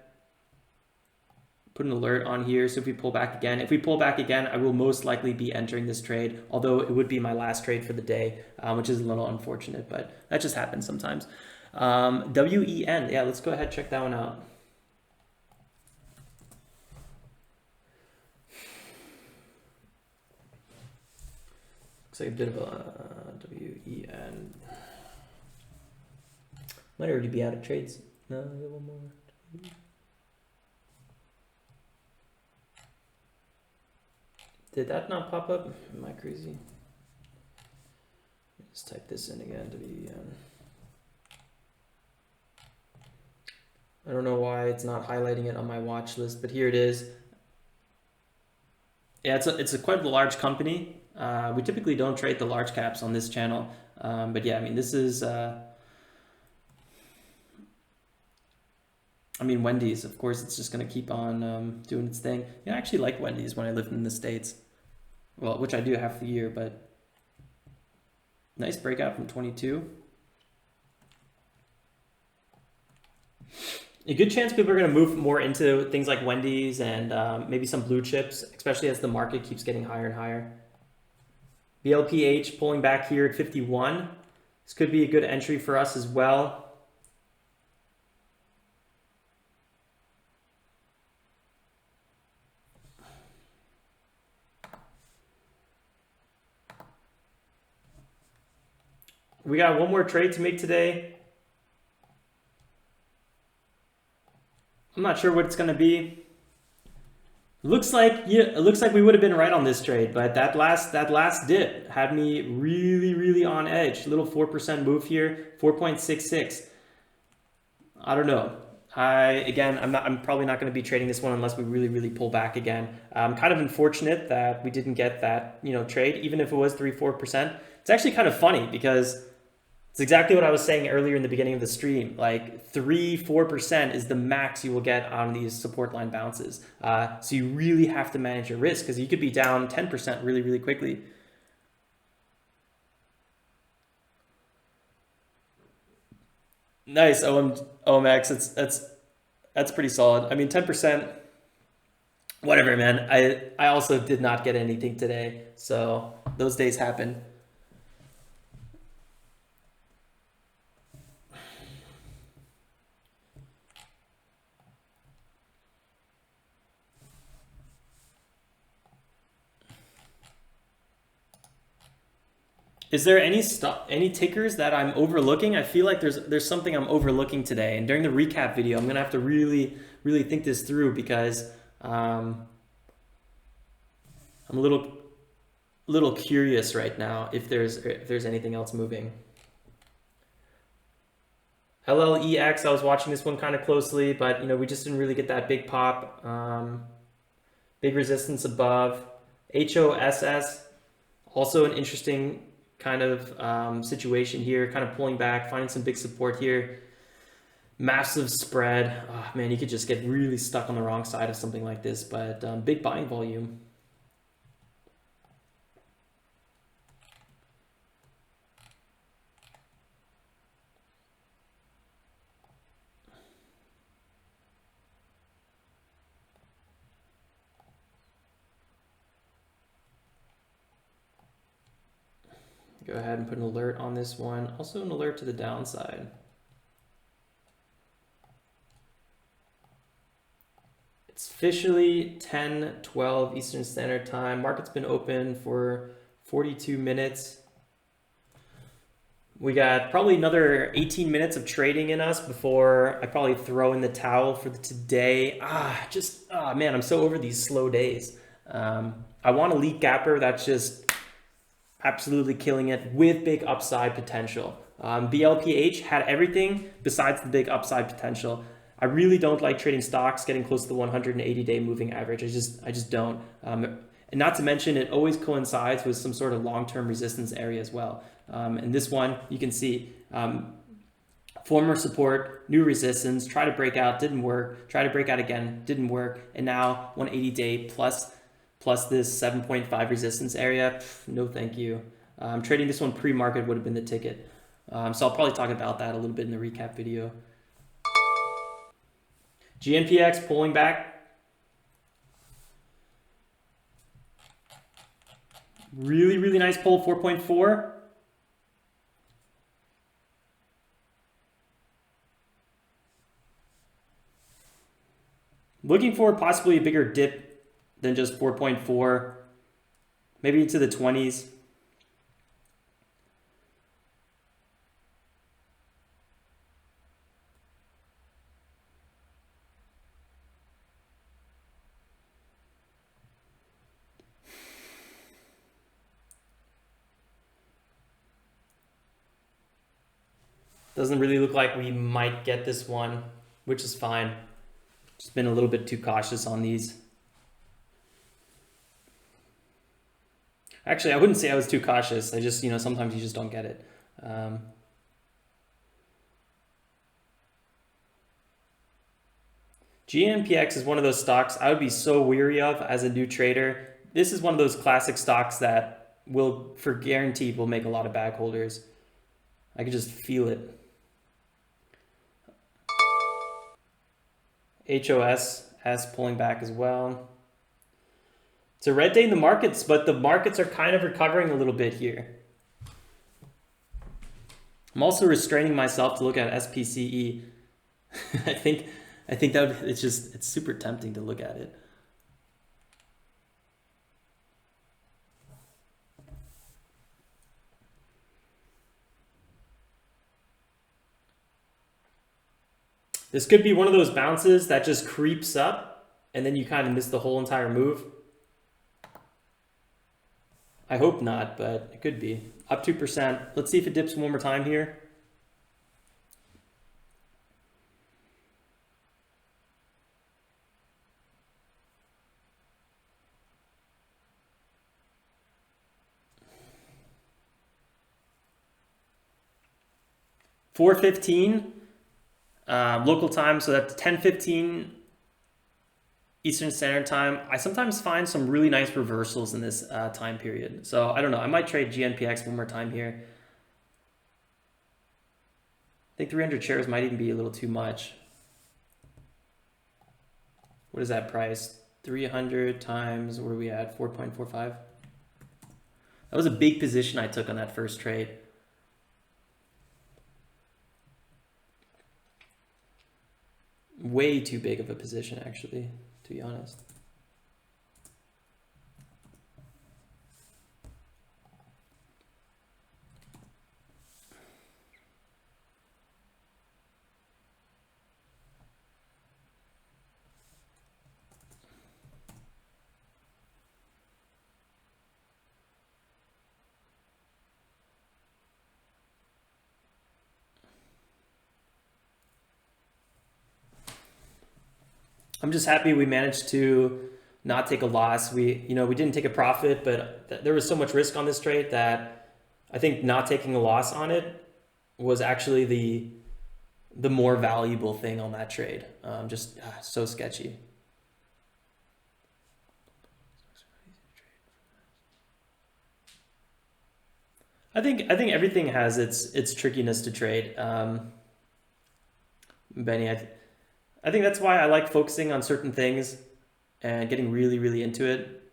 put an alert on here. So if we pull back again, I will most likely be entering this trade, although it would be my last trade for the day, which is a little unfortunate, but that just happens sometimes. WEN, yeah, let's go ahead and check that one out. Looks like a bit of a WEN. Might already be out of trades. No, I got one more. Did that not pop up? Am I crazy? Let's type this in again. WEN. I don't know why it's not highlighting it on my watch list, but here it is. Yeah, it's a quite large company. We typically don't trade the large caps on this channel, but yeah, I mean, this is. I mean, Wendy's, of course, it's just going to keep on doing its thing. Yeah, I actually like Wendy's when I lived in the States. Well, which I do half the year, but nice breakout from 22. A good chance people are going to move more into things like Wendy's and maybe some blue chips, especially as the market keeps getting higher and higher. BLPH pulling back here at 51. This could be a good entry for us as well. We got one more trade to make today. I'm not sure what it's going to be. Looks like it looks like we would have been right on this trade, but that last dip had me really on edge. Little 4% move here, 4.66. I don't know. I'm probably not going to be trading this one unless we really pull back again. I'm kind of unfortunate that we didn't get that, trade, even if it was 3-4%. It's actually kind of funny because it's exactly what I was saying earlier in the beginning of the stream. Like 3-4% is the max you will get on these support line bounces. So you really have to manage your risk because you could be down 10% really quickly. Nice, OMX. That's pretty solid. I mean, 10%. Whatever, man. I also did not get anything today, so those days happen. Is there any tickers that I'm overlooking? I feel like there's something I'm overlooking today. And during the recap video, I'm gonna have to really think this through because I'm a little curious right now if there's anything else moving. LLEX, I was watching this one kind of closely, but we just didn't really get that big pop. Big resistance above. HOSS, also an interesting kind of situation here, kind of pulling back, finding some big support here. Massive spread. Oh, man, you could just get really stuck on the wrong side of something like this, but big buying volume. Go ahead and put an alert on this one. Also an alert to the downside. It's officially 10:12 Eastern Standard Time. Market's been open for 42 minutes. We got probably another 18 minutes of trading in us before I probably throw in the towel for today. Man, I'm so over these slow days. I want a lead gapper that's just absolutely killing it with big upside potential. BLPH had everything besides the big upside potential. I really don't like trading stocks getting close to the 180-day moving average. I just don't. And not to mention, it always coincides with some sort of long-term resistance area as well. And this one, you can see former support, new resistance, try to break out, didn't work, try to break out again, didn't work, and now 180-day plus this 7.5 resistance area, no thank you. Trading this one pre-market would have been the ticket. So I'll probably talk about that a little bit in the recap video. GNPX pulling back. Really nice pull, 4.4. Looking for possibly a bigger dip than just 4.4, maybe into the 20s. Doesn't really look like we might get this one, which is fine. Just been a little bit too cautious on these. Actually, I wouldn't say I was too cautious. I just, sometimes you just don't get it. GNPX is one of those stocks I would be so weary of as a new trader. This is one of those classic stocks that will, for guaranteed, will make a lot of bag holders. I can just feel it. HOSS pulling back as well. It's a red day in the markets, but the markets are kind of recovering a little bit here. I'm also restraining myself to look at SPCE. I think that it's super tempting to look at it. This could be one of those bounces that just creeps up and then you kind of miss the whole entire move. I hope not, but it could be. Up 2%. Let's see if it dips one more time here. 4:15 local time, so that's 10:15 Eastern Standard Time. I sometimes find some really nice reversals in this time period. So I don't know. I might trade GNPX one more time here. I think 300 shares might even be a little too much. What is that price? 300 times, where are we at? 4.45. That was a big position I took on that first trade. Way too big of a position, actually, to be honest. I'm just happy we managed to not take a loss. We didn't take a profit, but there was so much risk on this trade that I think not taking a loss on it was actually the more valuable thing on that trade. Just so sketchy. I think everything has its trickiness to trade. Benny, I think that's why I like focusing on certain things and getting really, really into it.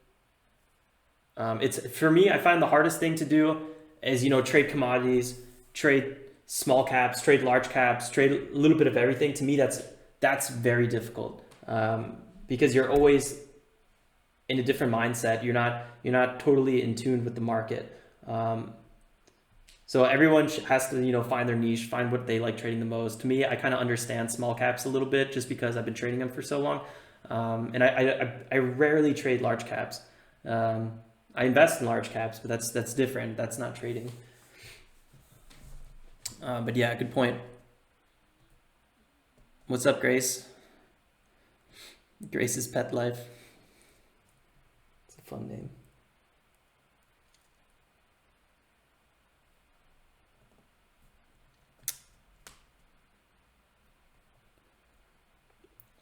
It's, for me, I find the hardest thing to do is, trade commodities, trade small caps, trade large caps, trade a little bit of everything. To me, that's very difficult because you're always in a different mindset. You're not totally in tune with the market. So everyone has to, find their niche, find what they like trading the most. To me, I kind of understand small caps a little bit just because I've been trading them for so long. And I rarely trade large caps. I invest in large caps, but that's different. That's not trading. But yeah, good point. What's up, Grace? Grace's Pet Life. It's a fun name.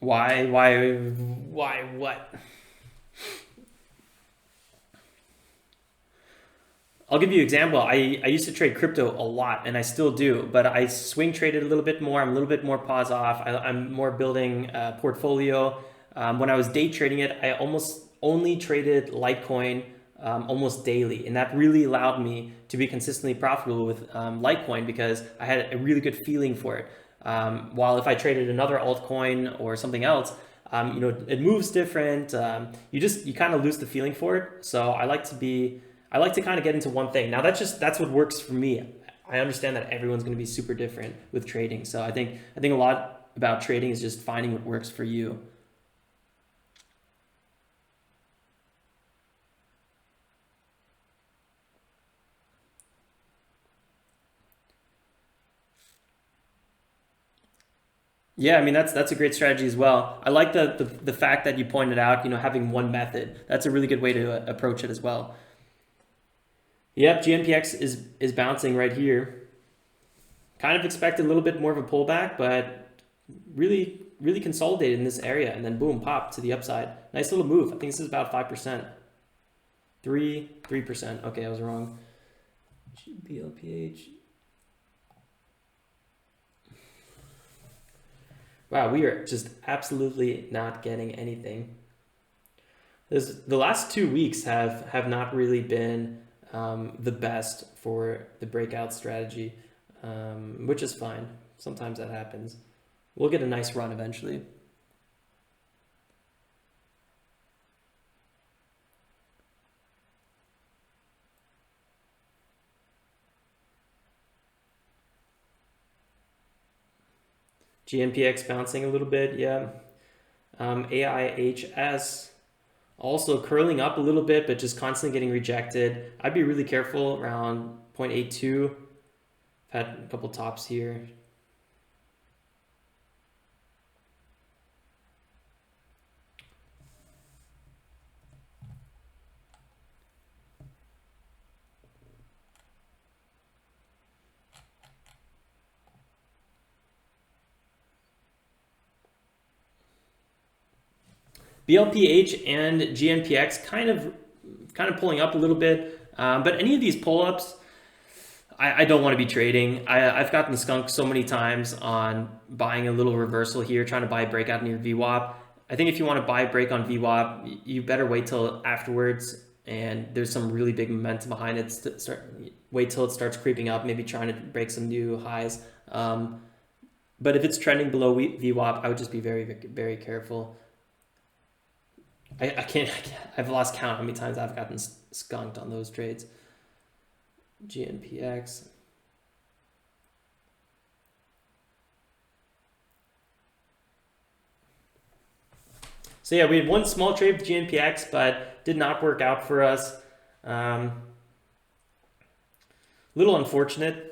Why, what? I'll give you an example. I used to trade crypto a lot, and I still do, but I swing traded a little bit more. I'm a little bit more pause off. I'm more building a portfolio. When I was day trading it, I almost only traded Litecoin almost daily, and that really allowed me to be consistently profitable with Litecoin because I had a really good feeling for it. While if I traded another altcoin or something else, it moves different. You kind of lose the feeling for it. So I like to kind of get into one thing. Now that's what works for me. I understand that everyone's going to be super different with trading. So I think a lot about trading is just finding what works for you. Yeah, I mean that's a great strategy as well. I like the fact that you pointed out, having one method. That's a really good way to approach it as well. Yep, GNPX is bouncing right here. Kind of expected a little bit more of a pullback, but really, really consolidated in this area, and then boom, pop to the upside. Nice little move. I think this is about 5%. 3%. Okay, I was wrong. BLPH. Wow, we are just absolutely not getting anything. The last 2 weeks have not really been the best for the breakout strategy, which is fine. Sometimes that happens. We'll get a nice run eventually. GNPX bouncing a little bit, yeah. AIHS also curling up a little bit, but just constantly getting rejected. I'd be really careful around 0.82. I've had a couple tops here. BLPH and GNPX kind of pulling up a little bit, but any of these pull-ups, I don't want to be trading. I've gotten skunked so many times on buying a little reversal here, trying to buy a breakout near VWAP. I think if you want to buy a break on VWAP, you better wait till afterwards, and there's some really big momentum behind it. Wait till it starts creeping up, maybe trying to break some new highs. But if it's trending below VWAP, I would just be very, very careful. I've lost count how many times I've gotten skunked on those trades. GNPX. So yeah, we had one small trade with GNPX, but did not work out for us. Little unfortunate.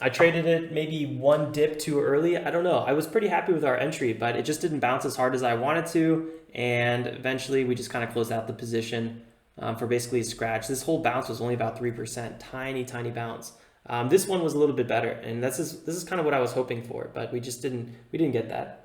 I traded it maybe one dip too early. I don't know. I was pretty happy with our entry, but it just didn't bounce as hard as I wanted to. And eventually we just kind of closed out the position for basically a scratch. This whole bounce was only about 3%, tiny, tiny bounce. This one was a little bit better, and this is kind of what I was hoping for, but we didn't get that.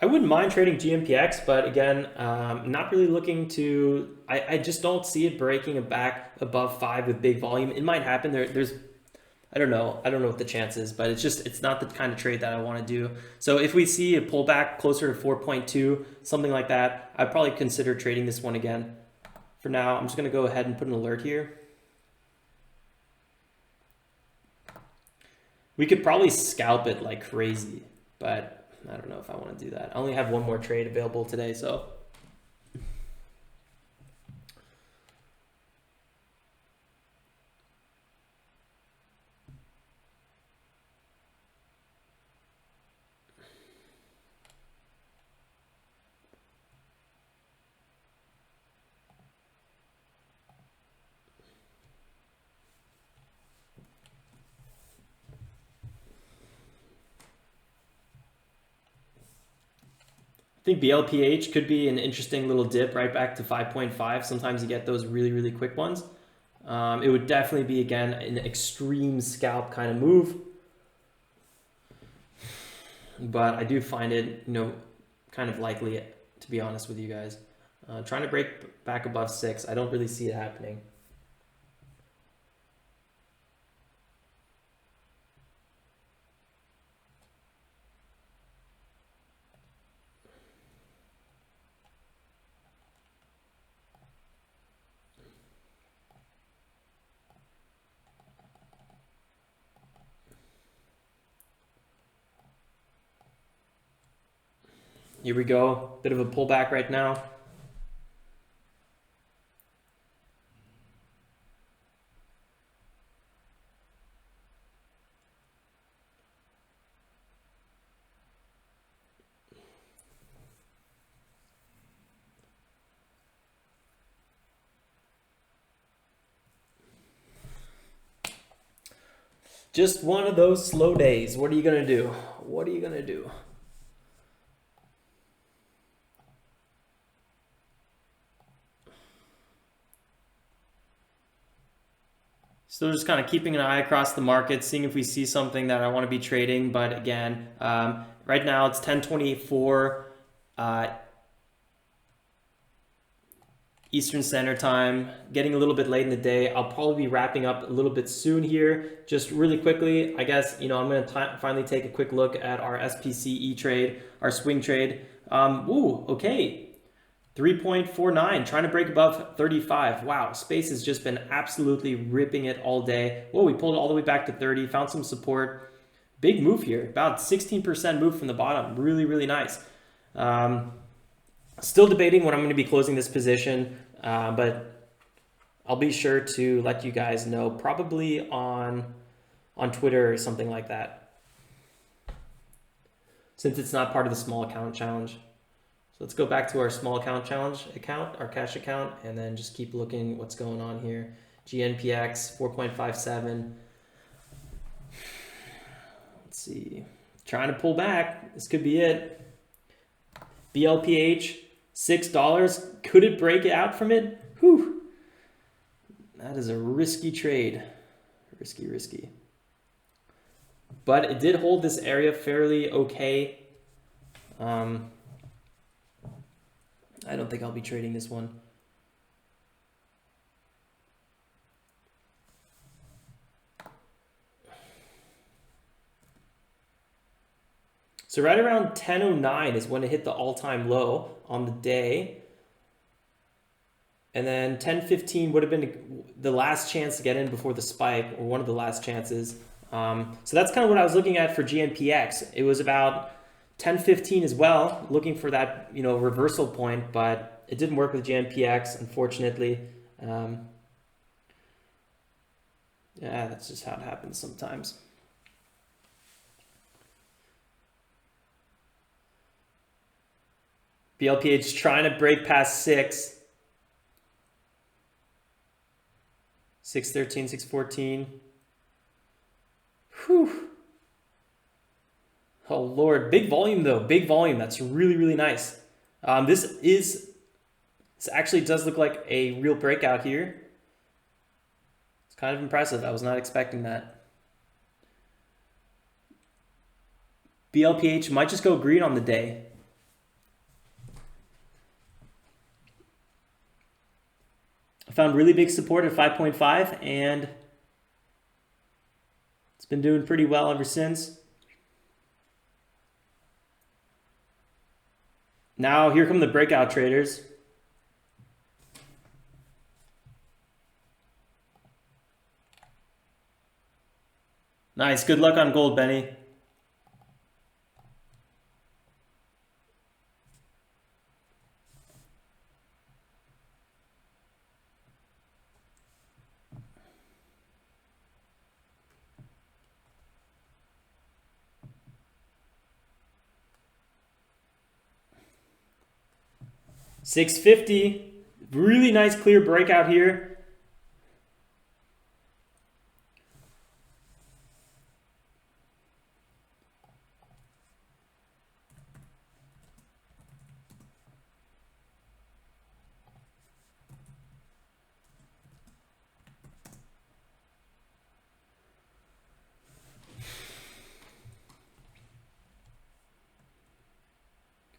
I wouldn't mind trading GMPX, but again, not really looking to, I just don't see it breaking back above 5 with big volume. It might happen. There's, I don't know what the chance is, but it's not the kind of trade that I want to do. So if we see a pullback closer to 4.2, something like that, I'd probably consider trading this one again. For now, I'm just going to go ahead and put an alert here. We could probably scalp it like crazy, but I don't know if I want to do that. I only have one more trade available today, so. I think BLPH could be an interesting little dip right back to 5.5. Sometimes you get those really, really quick ones. It would definitely be, again, an extreme scalp kind of move. But I do find it, kind of likely, to be honest with you guys. Trying to break back above 6, I don't really see it happening. Here we go, bit of a pullback right now. Just one of those slow days. What are you gonna do? What are you gonna do? So just kind of keeping an eye across the market, seeing if we see something that I want to be trading. But again, right now it's 10:24 Eastern Standard Time, getting a little bit late in the day. I'll probably be wrapping up a little bit soon here. Just really quickly, I guess, I'm going to finally take a quick look at our SPCE trade, our swing trade. Okay. 3.49, trying to break above 35. Wow, space has just been absolutely ripping it all day. Whoa, we pulled it all the way back to 30, found some support. Big move here, about 16% move from the bottom. Really, really nice. Still debating when I'm going to be closing this position, but I'll be sure to let you guys know, probably on Twitter or something like that, since it's not part of the small account challenge. So let's go back to our small account challenge account, our cash account, and then just keep looking what's going on here. GNPX 4.57. see. Trying to pull back. This could be it. BLPH, $6. Could it break out from it? Whew. That is a risky trade. Risky. But it did hold this area fairly okay. I don't think I'll be trading this one. So right around 10:09 is when it hit the all-time low on the day. And then 10:15 would have been the last chance to get in before the spike, or one of the last chances. So that's kind of what I was looking at for GNPX. It was about 10:15 as well, looking for that, you know, reversal point, but it didn't work with GNPX, unfortunately. Yeah, that's just how it happens sometimes. BLPH trying to break past 6. 613, 614. Whew. Oh, Lord. Big volume, though. Big volume. That's really, really nice. This actually does look like a real breakout here. It's kind of impressive. I was not expecting that. BLPH might just go green on the day. I found really big support at 5.5, and it's been doing pretty well ever since. Now here come the breakout traders. Nice, good luck on gold, Benny. $650, really nice clear breakout here.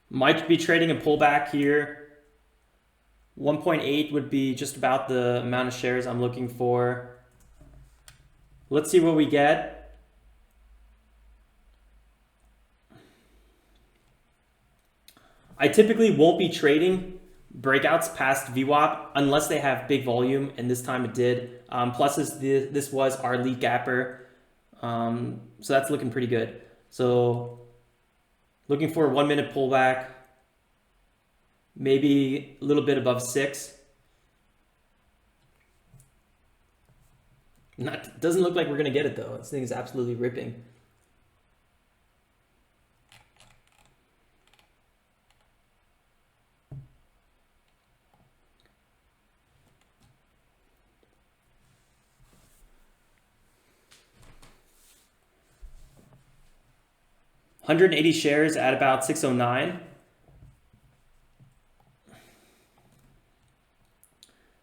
Might be trading a pullback here. 1.8 would be just about the amount of shares I'm looking for. Let's see what we get. I typically won't be trading breakouts past VWAP unless they have big volume, and this time it did. Plus this was our lead gapper. So that's looking pretty good. So looking for a 1 minute pullback. Maybe a little bit above 6. Doesn't look like we're going to get it, though. This thing is absolutely ripping. $180 shares at about 609.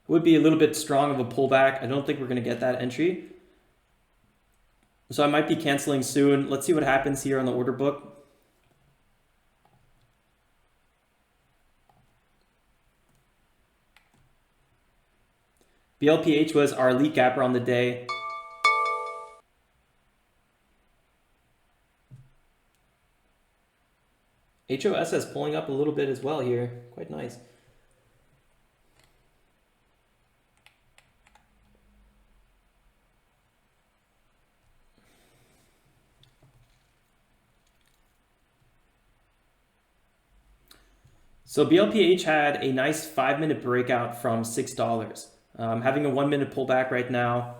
Would be a little bit strong of a pullback. I don't think we're going to get that entry. So I might be canceling soon. Let's see what happens here on the order book. BLPH was our lead gapper on the day. HOSS pulling up a little bit as well here. Quite nice. So BLPH had a nice 5 minute breakout from $6. Having a 1 minute pullback right now.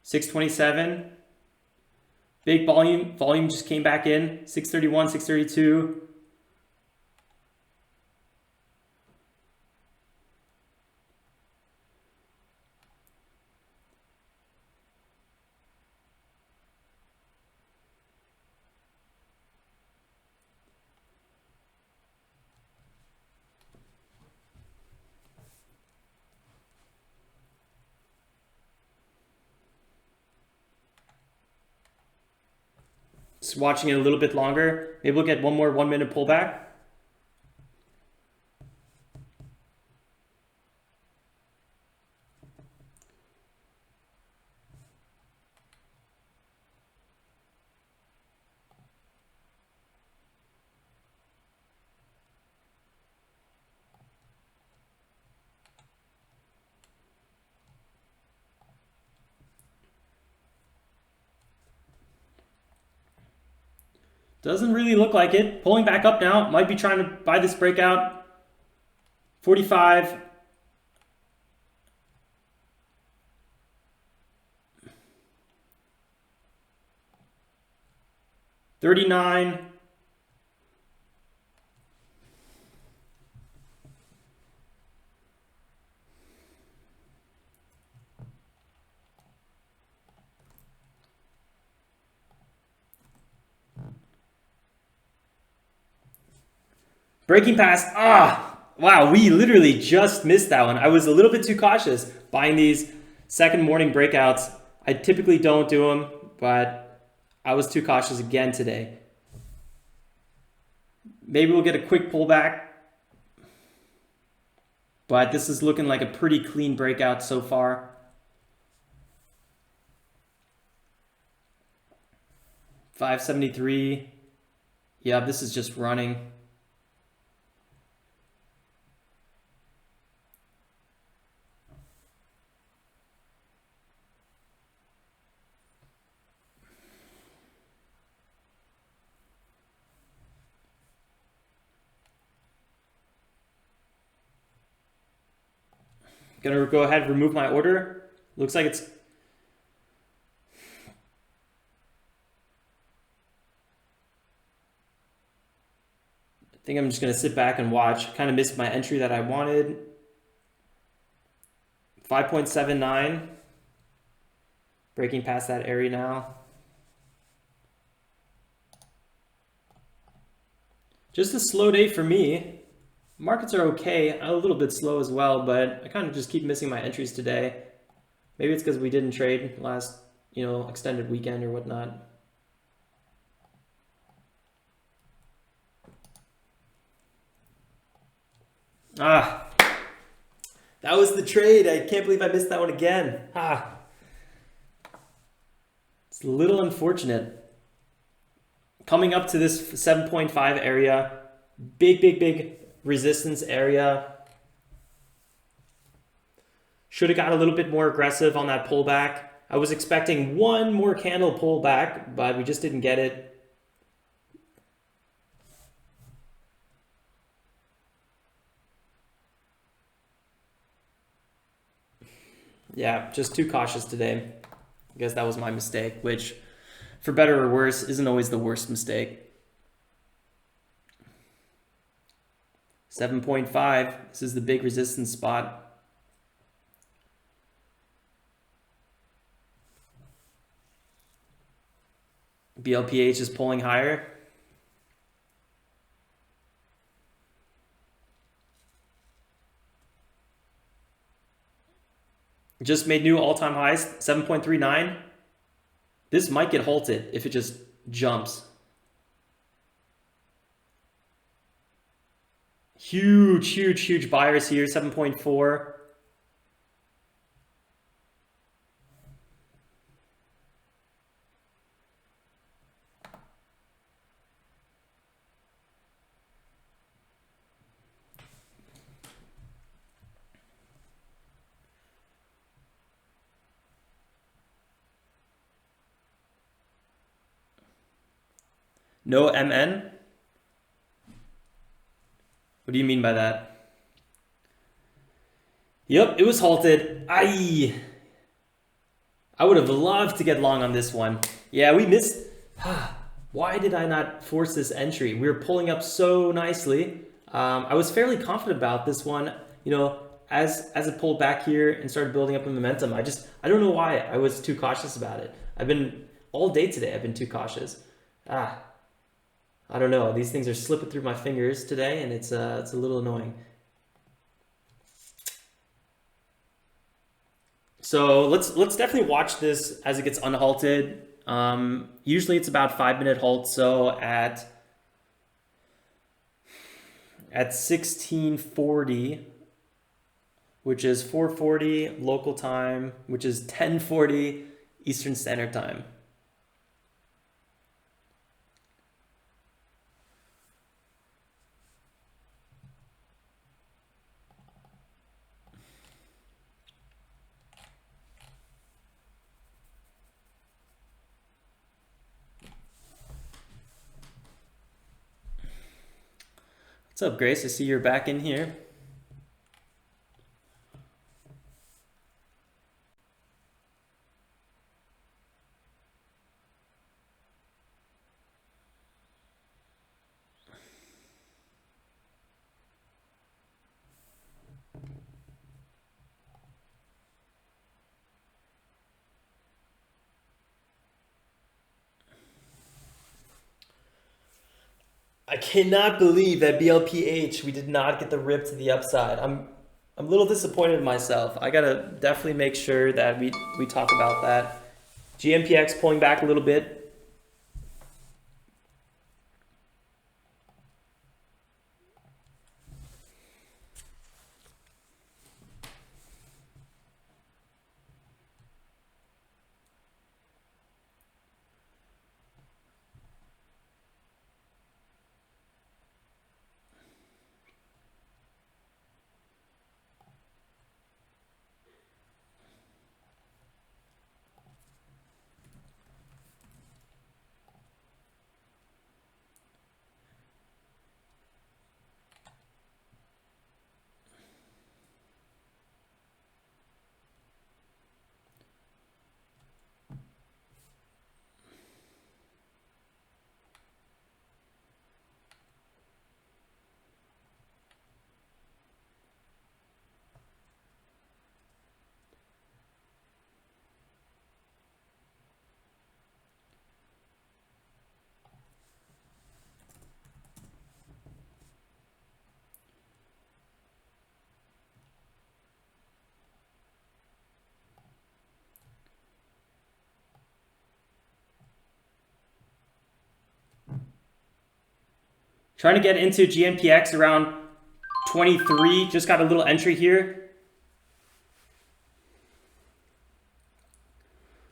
627. Big volume just came back in. 631, 632. Just watching it a little bit longer. Maybe we'll get one more 1 minute pullback. Doesn't really look like it. Pulling back up now. Might be trying to buy this breakout. 45. $39. Breaking past, wow, we literally just missed that one. I was a little bit too cautious buying these second morning breakouts. I typically don't do them, but I was too cautious again today. Maybe we'll get a quick pullback, but this is looking like a pretty clean breakout so far. $573. Yeah, this is just running. Gonna go ahead and remove my order. Looks like it's I think I'm just gonna sit back and watch. Kind of missed my entry that I wanted. 5.79. Breaking past that area now. Just a slow day for me. Markets are okay, a little bit slow as well, but I kind of just keep missing my entries today. Maybe it's because we didn't trade last, extended weekend or whatnot. That was the trade. I can't believe I missed that one again. It's a little unfortunate. Coming up to this 7.5 area, big resistance area. Should have got a little bit more aggressive on that pullback. I was expecting one more candle pullback, but we just didn't get it. Yeah, just too cautious today. I guess that was my mistake, which for better or worse isn't always the worst mistake. 7.5, this is the big resistance spot. BLPH is pulling higher. Just made new all-time highs, 7.39. This might get halted if it just jumps. Huge buyers here, 7.4. No MN? What do you mean by that? Yep, it was halted. I I would have loved to get long on this one. Yeah, we missed. Why did I not force this entry? We were pulling up so nicely. I was fairly confident about this one. You know, as it pulled back here and started building up a momentum, I don't know why I was too cautious about it. I've been all day today. I've been too cautious. I don't know. These things are slipping through my fingers today, and it's a little annoying. So let's definitely watch this as it gets unhalted. Usually it's about 5-minute halt. So at 16:40, which is 4:40 local time, which is 10:40 Eastern Standard Time. What's up, Grace? I see you're back in here. I cannot believe that BLPH, we did not get the rip to the upside. I'm a little disappointed in myself. I gotta definitely make sure that we talk about that. GMPX pulling back a little bit. Trying to get into GMPX around 23. Just got a little entry here.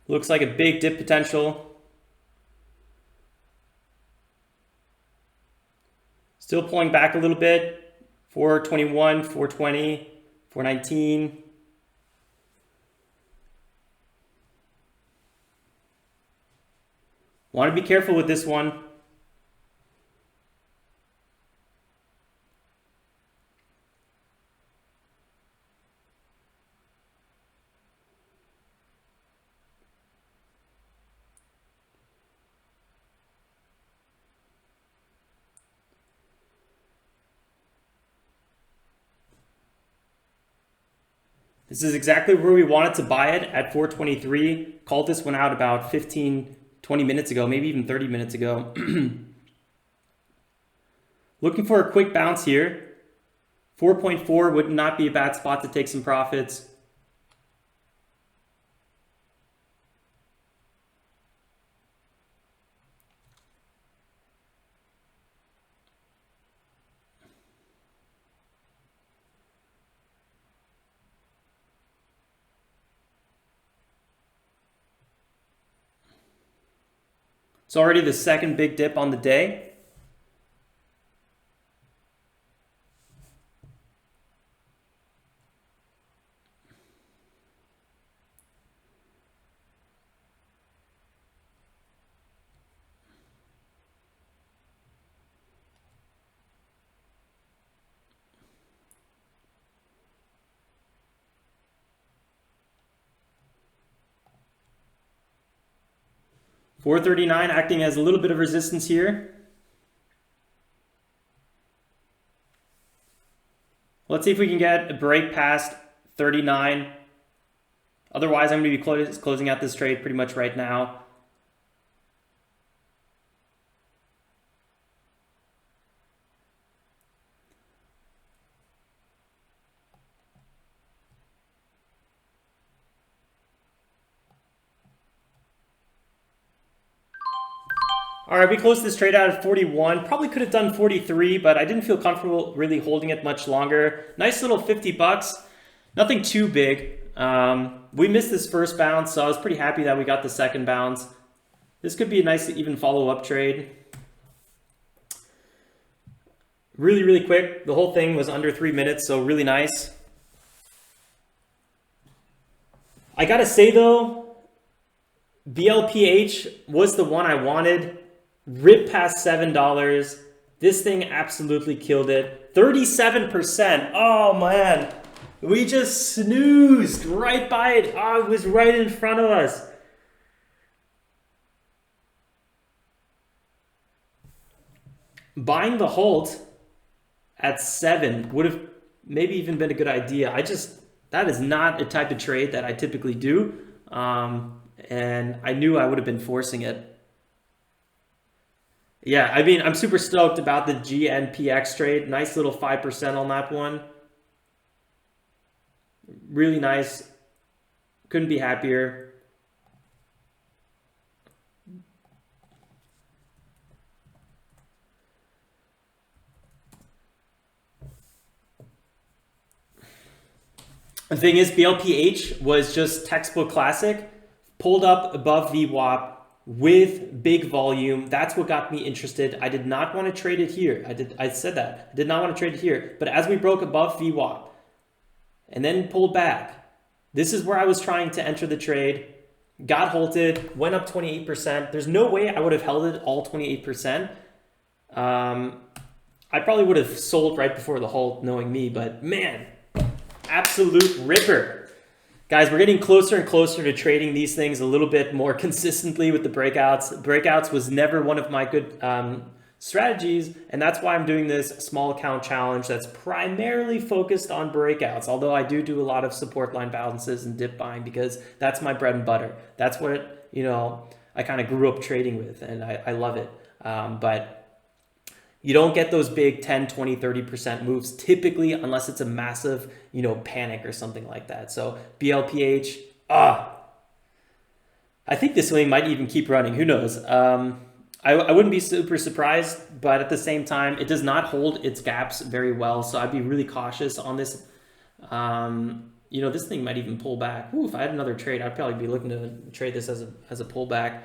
Looks like a big dip potential. Still pulling back a little bit. 421, 420, 419. Want to be careful with this one. This is exactly where we wanted to buy it at 423. Called this one out about 15, 20 minutes ago, maybe even 30 minutes ago. Looking for a quick bounce here. 4.4 would not be a bad spot to take some profits. It's already the second big dip on the day. 439 acting as a little bit of resistance here. Let's see if we can get a break past 39. Otherwise, I'm going to be closing out this trade pretty much right now. All right, we closed this trade out at 41. Probably could have done 43, but I didn't feel comfortable really holding it much longer. Nice little 50 bucks. Nothing too big. We missed this first bounce, so I was pretty happy that we got the second bounce. This could be a nice even follow-up trade. Really, really quick. The whole thing was under 3 minutes, so really nice. I gotta say though, BLPH was the one I wanted. Ripped past $7. This thing absolutely killed it. 37%. Oh man. We just snoozed right by it. Oh, it was right in front of us. Buying the hold at 7 would have maybe even been a good idea. That is not a type of trade that I typically do. And I knew I would have been forcing it. Yeah, I mean, I'm super stoked about the GNPX trade. Nice little 5% on that one. Really nice. Couldn't be happier. The thing is, BLPH was just textbook classic. Pulled up above VWAP with big volume. That's what got me interested. I did not want to trade it here. I said that. I did not want to trade it here. But as we broke above VWAP and then pulled back, this is where I was trying to enter the trade. Got halted, went up 28%. There's no way I would have held it all 28%. I probably would have sold right before the halt, knowing me, but man, absolute ripper. Guys, we're getting closer and closer to trading these things a little bit more consistently with the breakouts. Breakouts was never one of my good strategies, and that's why I'm doing this small account challenge that's primarily focused on breakouts, although I do a lot of support line balances and dip buying because that's my bread and butter. That's what, I kind of grew up trading with, and I love it. But you don't get those big 10, 20, 30% moves typically unless it's a massive, panic or something like that. So BLPH, I think this thing might even keep running. Who knows? I wouldn't be super surprised, but at the same time, it does not hold its gaps very well. So I'd be really cautious on this. This thing might even pull back. Ooh, if I had another trade, I'd probably be looking to trade this as a pullback.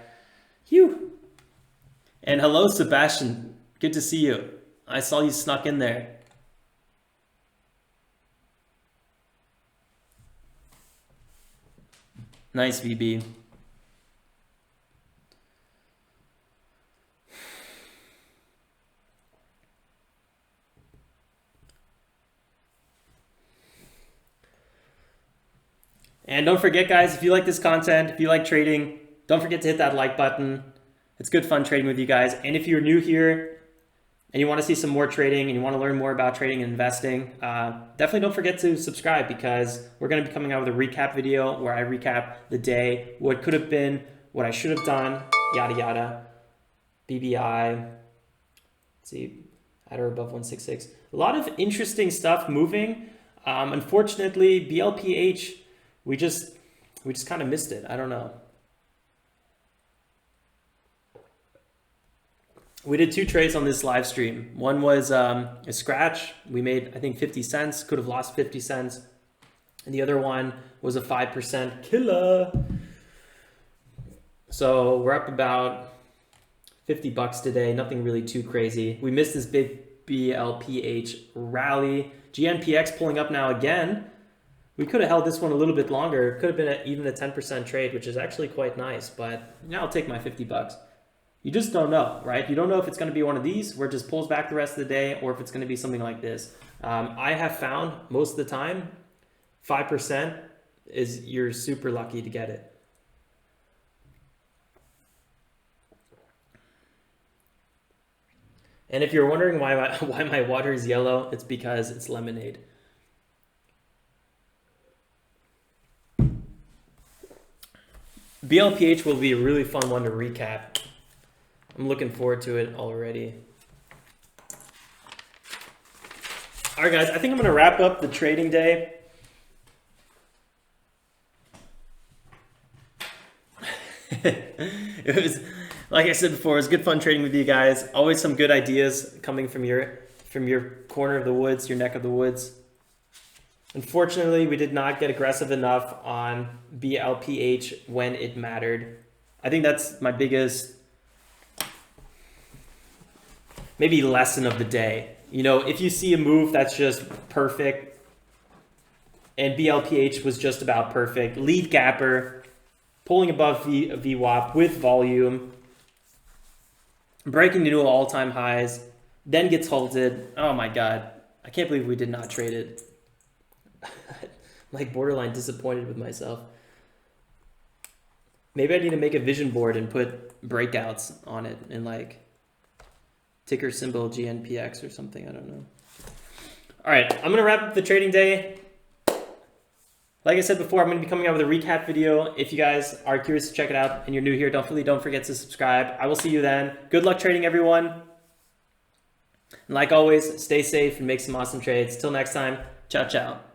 Phew. And hello, Sebastian. Good to see you. I saw you snuck in there. Nice, VB. And don't forget, guys, if you like this content, if you like trading, don't forget to hit that like button. It's good fun trading with you guys. And if you're new here, and you want to see some more trading and you want to learn more about trading and investing, definitely don't forget to subscribe because we're going to be coming out with a recap video where I recap the day, what could have been, what I should have done, yada, yada. BBI, let's see, at or above 166. A lot of interesting stuff moving. Unfortunately, BLPH, we just kind of missed it. I don't know. We did 2 trades on this live stream. One was a scratch. We made, I think, 50 cents. Could have lost 50 cents. And the other one was a 5% killer. So we're up about 50 bucks today. Nothing really too crazy. We missed this big BLPH rally. GNPX pulling up now again. We could have held this one a little bit longer. It could have been even a 10% trade, which is actually quite nice. But now I'll take my 50 bucks. You just don't know, right? You don't know if it's going to be one of these where it just pulls back the rest of the day or if it's going to be something like this. I have found most of the time, 5% is you're super lucky to get it. And if you're wondering why my water is yellow, it's because it's lemonade. BLPH will be a really fun one to recap. I'm looking forward to it already. All right, guys, I think I'm going to wrap up the trading day. It was, like I said before, it was good fun trading with you guys. Always some good ideas coming from your corner of the woods, your neck of the woods. Unfortunately, we did not get aggressive enough on BLPH when it mattered. I think that's my biggest, maybe lesson of the day. You know, if you see a move that's just perfect, and BLPH was just about perfect, lead gapper, pulling above VWAP with volume, breaking new all-time highs, then gets halted. Oh my God, I can't believe we did not trade it. Like borderline disappointed with myself. Maybe I need to make a vision board and put breakouts on it and like ticker symbol GNPX or something. I don't know. All right, I'm gonna wrap up the trading day. Like I said before, I'm gonna be coming out with a recap video. If you guys are curious to check it out and you're new here, don't forget to subscribe. I will see you then. Good luck trading, everyone. And like always, stay safe and make some awesome trades. Till next time, ciao, ciao.